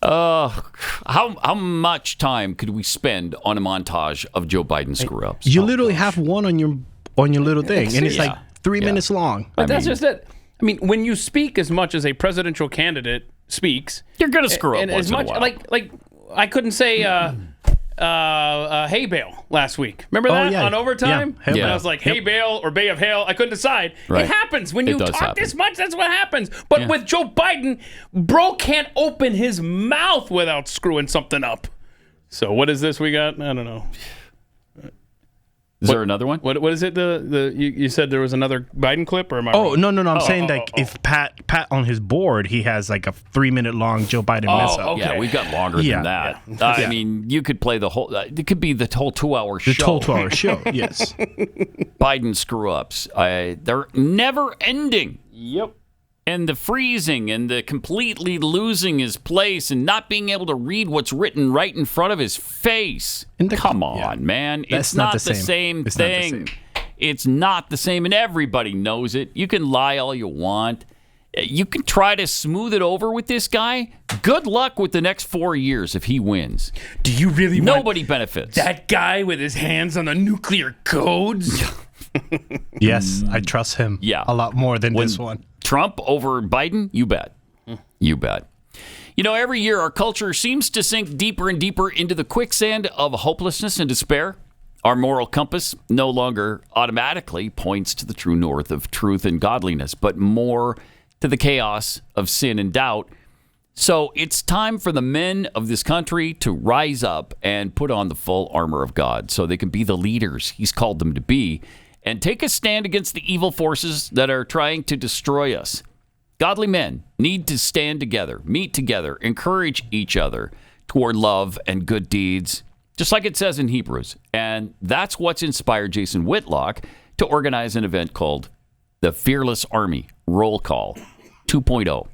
How much time could we spend on a montage of Joe Biden screw-ups? You literally have one on your little thing, and it's like 3 minutes long. But that's just it. I mean, when you speak as much as a presidential candidate speaks, you're going to screw up and once as much in a while. like I couldn't say hay bale last week. Remember that on overtime? Yeah. And I was like, hay bale or Bay of Hail. I couldn't decide. Right. It happens when you talk happen. this much. That's what happens. But with Joe Biden, bro can't open his mouth without screwing something up. So what is this we got? I don't know. Is there another one? What is it? You said there was another Biden clip, or am I? Oh, no. I'm saying if Pat on his board, he has like a 3-minute long Joe Biden mess up. Okay. Yeah, we've got longer than that. I mean, you could play the whole. It could be the whole 2-hour show. The whole 2-hour show. Yes. Biden screw ups. They're never ending. Yep. And the freezing and the completely losing his place and not being able to read what's written right in front of his face. Come on, man. It's not the same thing. It's not the same, and everybody knows it. You can lie all you want. You can try to smooth it over with this guy. Good luck with the next 4 years if he wins. Do you really Nobody benefits. That guy with his hands on the nuclear codes? Yes, I trust him a lot more than this one. Trump over Biden? You bet. You bet. You know, every year our culture seems to sink deeper and deeper into the quicksand of hopelessness and despair. Our moral compass no longer automatically points to the true north of truth and godliness, but more to the chaos of sin and doubt. So it's time for the men of this country to rise up and put on the full armor of God so they can be the leaders He's called them to be and take a stand against the evil forces that are trying to destroy us. Godly men need to stand together, meet together, encourage each other toward love and good deeds, just like it says in Hebrews. And that's what's inspired Jason Whitlock to organize an event called the Fearless Army Roll Call 2.0.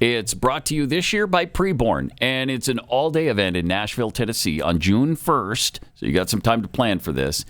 It's brought to you this year by Preborn, and it's an all-day event in Nashville, Tennessee on June 1st, so you got some time to plan for this,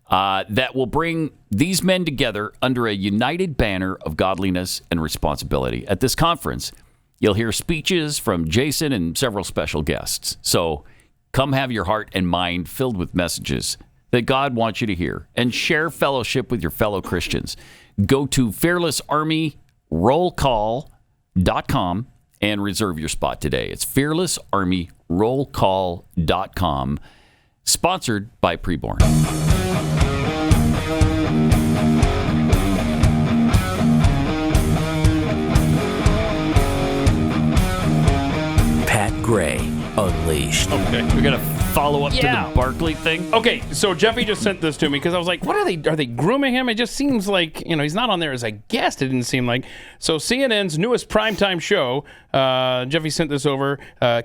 that will bring these men together under a united banner of godliness and responsibility. At this conference, you'll hear speeches from Jason and several special guests. So come have your heart and mind filled with messages that God wants you to hear and share fellowship with your fellow Christians. Go to fearlessarmyrollcall.com and reserve your spot today. It's fearlessarmyrollcall.com, sponsored by Preborn. Pat Gray Unleashed. Okay. We're going to follow up to the Barkley thing. Okay, so Jeffy just sent this to me because I was like, what are they grooming him? It just seems like, he's not on there as a guest, it didn't seem like. So CNN's newest primetime show, Jeffy sent this over,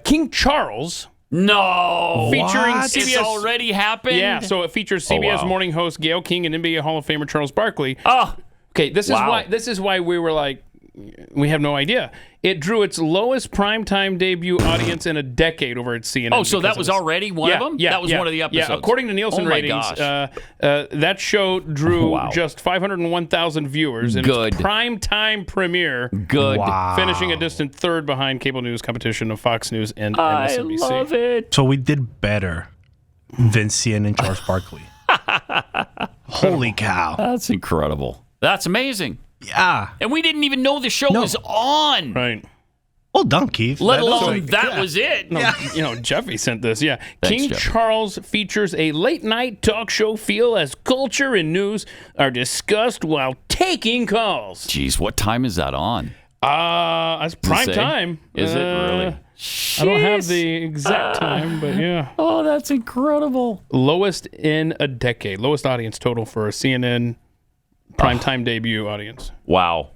King Charles. No. Featuring what? CBS. It's already happened? Yeah, so it features CBS morning host Gayle King and NBA Hall of Famer Charles Barkley. Oh. Okay, this is why we were like, we have no idea. It drew its lowest primetime debut audience in a decade over at CNN. Oh, so that was already one of them? Yeah, that was one of the episodes. Yeah, according to Nielsen ratings, that show drew just 501,000 viewers in its primetime premiere. Good. Wow. Finishing a distant third behind cable news competition of Fox News and MSNBC. I love it. So we did better than CNN Charles Barkley. Holy cow. That's incredible. That's amazing. Yeah. And we didn't even know the show was on. Right. Well done, Keith. Let alone that was it. No, Jeffy sent this. Yeah. Thanks, King Jeffy. Charles features a late-night talk show feel as culture and news are discussed while taking calls. Jeez, what time is that on? It's prime time. Is it really? I don't have the exact time, but yeah. Oh, that's incredible. Lowest in a decade. Lowest audience total for a CNN primetime debut audience. Wow.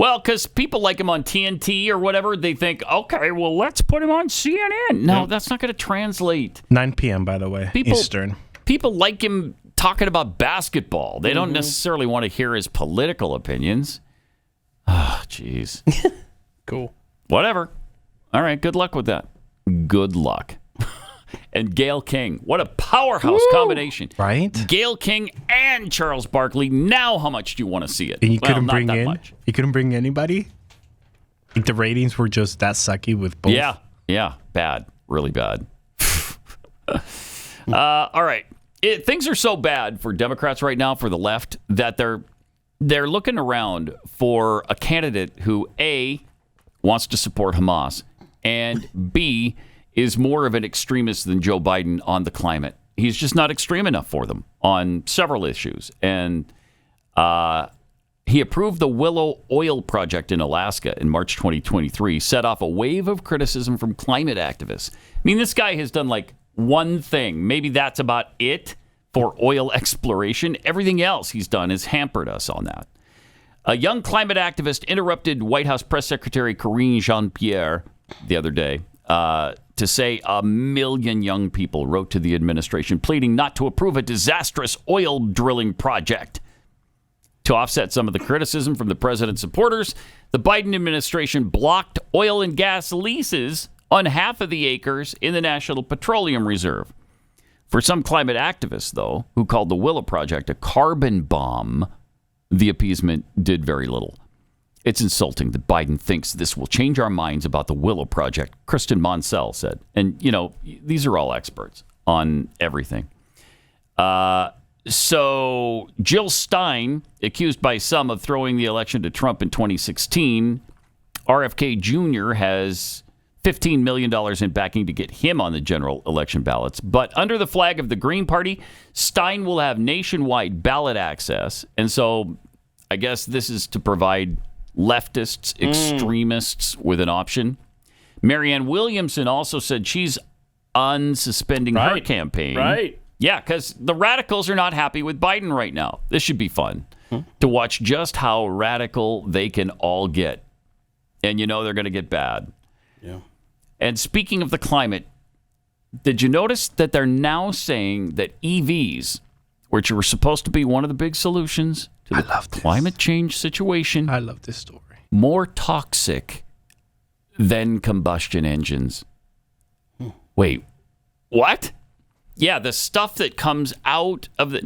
Well, because people like him on TNT or whatever, they think, okay, well, let's put him on CNN. No, that's not going to translate. 9 p.m., by the way, Eastern. People like him talking about basketball. They don't necessarily want to hear his political opinions. Oh, jeez. Cool. Whatever. All right, good luck with that. Good luck. And Gayle King. What a powerhouse combination. Right? Gayle King and Charles Barkley. Now how much do you want to see it? And you couldn't bring anybody? Like the ratings were just that sucky with both? Yeah. Bad. Really bad. All right. Things are so bad for Democrats right now, for the left, that they're looking around for a candidate who, A, wants to support Hamas, and B, is more of an extremist than Joe Biden on the climate. He's just not extreme enough for them on several issues. And he approved the Willow Oil Project in Alaska in March 2023, set off a wave of criticism from climate activists. I mean, this guy has done like one thing. Maybe that's about it for oil exploration. Everything else he's done has hampered us on that. A young climate activist interrupted White House Press Secretary Karine Jean-Pierre the other day to say 1 million young people wrote to the administration pleading not to approve a disastrous oil drilling project. To offset some of the criticism from the president's supporters, the Biden administration blocked oil and gas leases on half of the acres in the National Petroleum Reserve. For some climate activists, though, who called the Willow Project a carbon bomb, the appeasement did very little. It's insulting that Biden thinks this will change our minds about the Willow Project, Kristen Monsell said. And, you know, these are all experts on everything. So Jill Stein, accused by some of throwing the election to Trump in 2016, RFK Jr. has $15 million in backing to get him on the general election ballots. But under the flag of the Green Party, Stein will have nationwide ballot access. And so I guess this is to provide leftists, extremists with an option. Marianne Williamson also said she's unsuspending her campaign. Right. Yeah, because the radicals are not happy with Biden right now. This should be fun to watch just how radical they can all get. And you know they're going to get bad. Yeah. And speaking of the climate, did you notice that they're now saying that EVs, which were supposed to be one of the big solutions to the climate change situation, I love this story, more toxic than combustion engines? Wait, what? Yeah, the stuff that comes out of the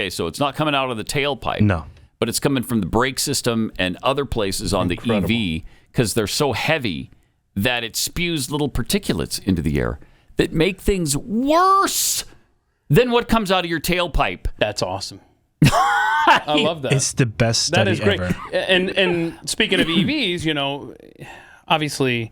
so it's not coming out of the tailpipe. No. But it's coming from the brake system and other places on the EV because they're so heavy that it spews little particulates into the air that make things worse than what comes out of your tailpipe. That's awesome. I love that. It's the best study that is great. ever. And speaking of EVs, you know, obviously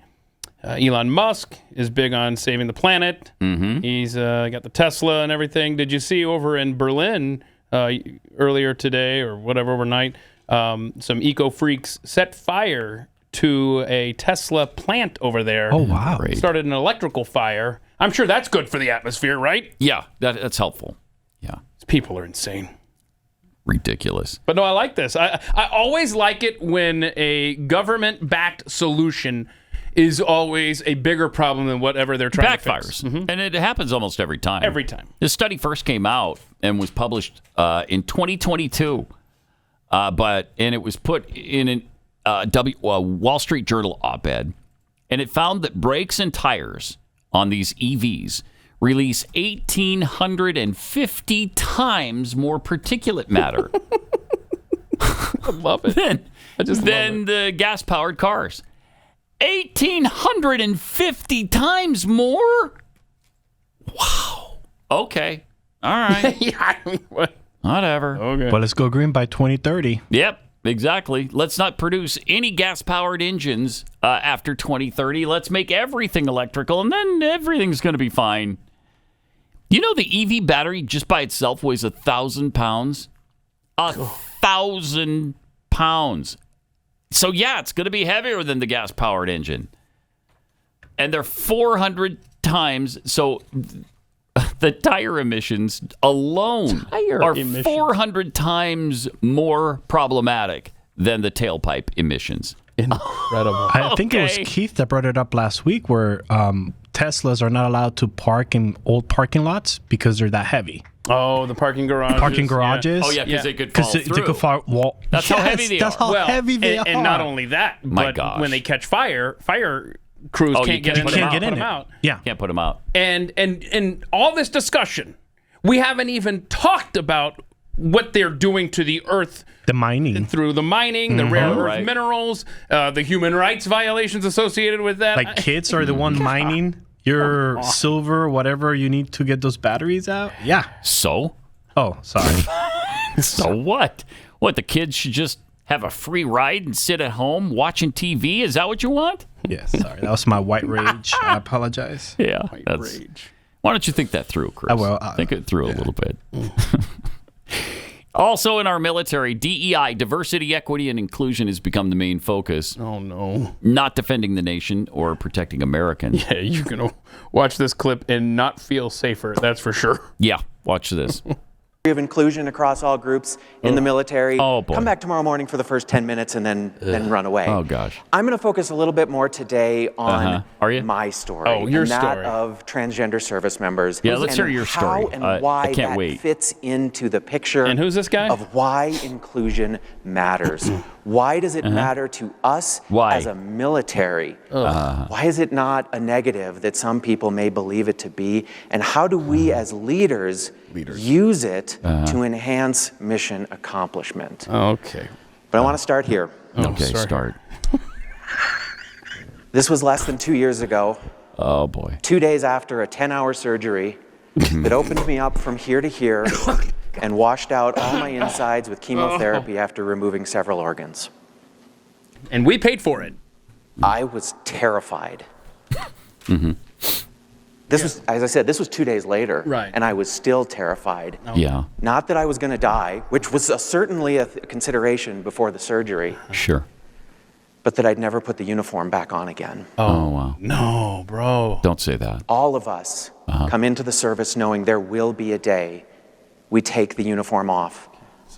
Elon Musk is big on saving the planet. Mm-hmm. He's got the Tesla and everything. Did you see over in Berlin earlier today or whatever overnight, some eco freaks set fire to a Tesla plant over there? Oh, wow. Started an electrical fire. I'm sure that's good for the atmosphere, right? Yeah, that's helpful. Yeah. People are insane. Ridiculous. But no, I like this. I always like it when a government-backed solution is always a bigger problem than whatever they're trying to fix. Backfires. And it happens almost every time. Every time. This study first came out and was published in 2022. And it was put in a Wall Street Journal op-ed. And it found that brakes and tires on these EVs release 1,850 times more particulate matter. I love it. than the gas-powered cars. 1,850 times more? Wow. Okay. All right. Yeah, I mean, whatever. Okay. Well, let's go green by 2030. Yep, exactly. Let's not produce any gas-powered engines after 2030. Let's make everything electrical, and then everything's going to be fine. You know the EV battery just by itself weighs 1,000 pounds? 1,000 pounds. So, yeah, it's going to be heavier than the gas-powered engine. And they're 400 times. So, the tire emissions alone are 400 times more problematic than the tailpipe emissions. Incredible. I think it was Keith that brought it up last week where Teslas are not allowed to park in old parking lots because they're that heavy. Oh, the parking garages. Yeah. Oh, yeah, because they could fall through. They could fall, that's how heavy they are. That's how heavy they are. And not only that, but when they catch fire crews can't get in them out. Yeah. Can't put them out. And all this discussion, we haven't even talked about what they're doing to the earth. The mining. Through the mining, the rare earth minerals, the human rights violations associated with that. Like kids are the one mining your silver, whatever you need to get those batteries out. Yeah. So? Oh, sorry. So what? What, the kids should just have a free ride and sit at home watching TV? Is that what you want? Yes, sorry. That was my white rage. I apologize. Yeah. Rage. Why don't you think that through, Chris? I will. Think it through a little bit. Also in our military, DEI, diversity, equity, and inclusion has become the main focus. Oh, no. Not defending the nation or protecting Americans. Yeah, you're going to watch this clip and not feel safer, that's for sure. Yeah, watch this. Of inclusion across all groups in the military. Oh, boy. Come back tomorrow morning for the first 10 minutes and then run away. Oh, gosh. I'm going to focus a little bit more today on my story. Oh, your and that story. of transgender service members. Yeah, let's hear your story. How and why I can't that wait. fits into the picture. And who's this guy? Of why inclusion matters. Why does it matter to us as a military? Why is it not a negative that some people may believe it to be? And how do we as leaders use it to enhance mission accomplishment? Okay. But I want to start here. Okay, start. This was less than 2 years ago. Oh, boy. 2 days after a 10-hour surgery that opened me up from here to here and washed out all my insides with chemotherapy after removing several organs. And we paid for it. I was terrified. This was, as I said, this was 2 days later, and I was still terrified. Yeah. Not that I was going to die, which was certainly a consideration before the surgery. Sure. But that I'd never put the uniform back on again. Oh, wow. No, bro. Don't say that. All of us come into the service knowing there will be a day we take the uniform off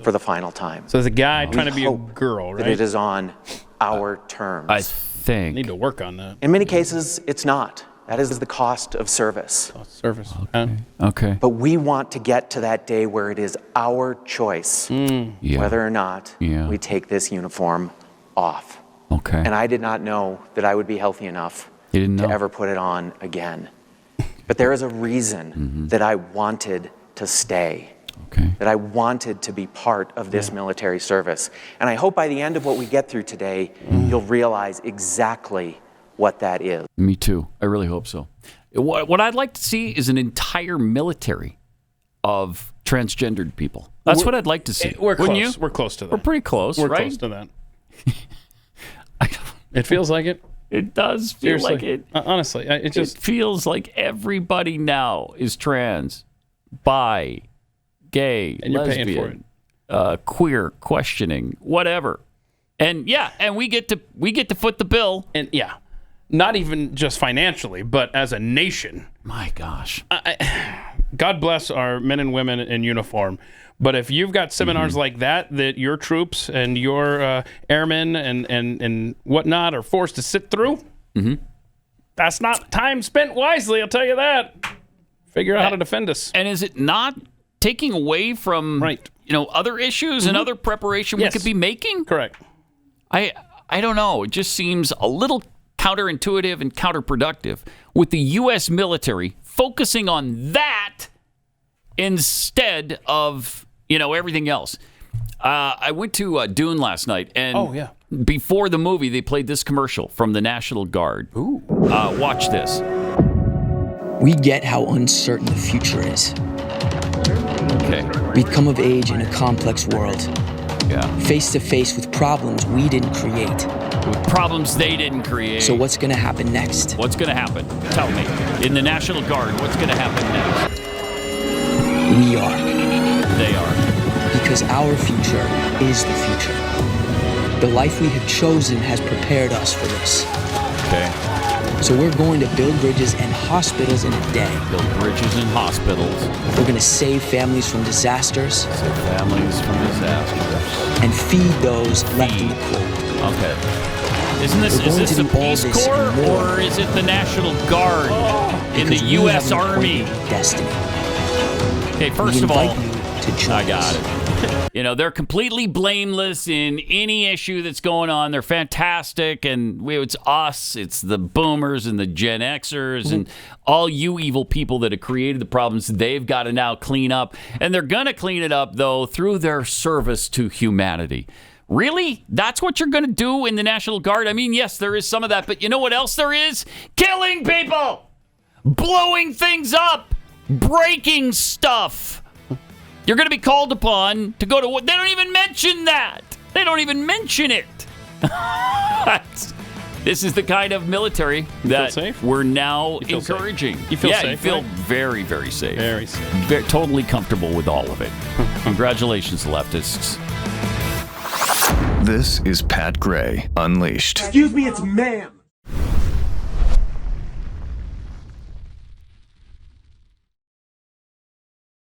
for the final time. So there's a guy trying to be a girl, right? That it is on our terms. I think. Need to work on that. In many cases, it's not. That is the cost of service. Okay. But we want to get to that day where it is our choice whether or not we take this uniform off. Okay. And I did not know that I would be healthy enough to ever put it on again. But there is a reason that I wanted to stay. Okay. That I wanted to be part of this military service. And I hope by the end of what we get through today, you'll realize exactly what that is. Me too. I really hope so. What I'd like to see is an entire military of transgendered people. That's what I'd like to see. We're Wouldn't close. you? We're close to that. We're pretty close, We're right? close to that. It feels like it. It does feel like it. Honestly, it just feels like everybody now is trans, bi, gay, and you're lesbian, paying for it. Queer, questioning, whatever. And and we get to foot the bill. And not even just financially, but as a nation. My gosh. God bless our men and women in uniform. But if you've got seminars like that your troops and your airmen and whatnot are forced to sit through, that's not time spent wisely, I'll tell you that. Figure out how to defend us. And is it not taking away from other issues and other preparation we could be making? Correct. I don't know. It just seems a little counterintuitive and counterproductive with the U.S. military focusing on that instead of everything else. I went to Dune last night, and before the movie, they played this commercial from the National Guard. Ooh. Watch this. We get how uncertain the future is. Okay. We've come of age in a complex world. Yeah. Face to face with problems we didn't create. With problems they didn't create. So what's going to happen next? What's going to happen? Tell me. In the National Guard, what's going to happen next? We are. They are. Because our future is the future. The life we have chosen has prepared us for this. Okay. So we're going to build bridges and hospitals in a day. Build bridges and hospitals. We're going to save families from disasters. Save families from disasters. And feed those left in the cold. Okay. Is this the Peace Corps or is it the National Guard in the U.S. Army? Destiny. Okay, first of all, I got it. You know, they're completely blameless in any issue that's going on. They're fantastic, and it's us, it's the boomers and the Gen Xers and all you evil people that have created the problems they've got to now clean up. And they're going to clean it up, though, through their service to humanity. Really? That's what you're going to do in the National Guard? I mean, yes, there is some of that, but you know what else there is? Killing people! Blowing things up! Breaking stuff! You're going to be called upon to go to what? They don't even mention that. They don't even mention it. This is the kind of military that we're now encouraging. You feel safe? Yeah, you feel very, very safe. Very safe. Totally comfortable with all of it. Congratulations, leftists. This is Pat Gray Unleashed. Excuse me, it's ma'am.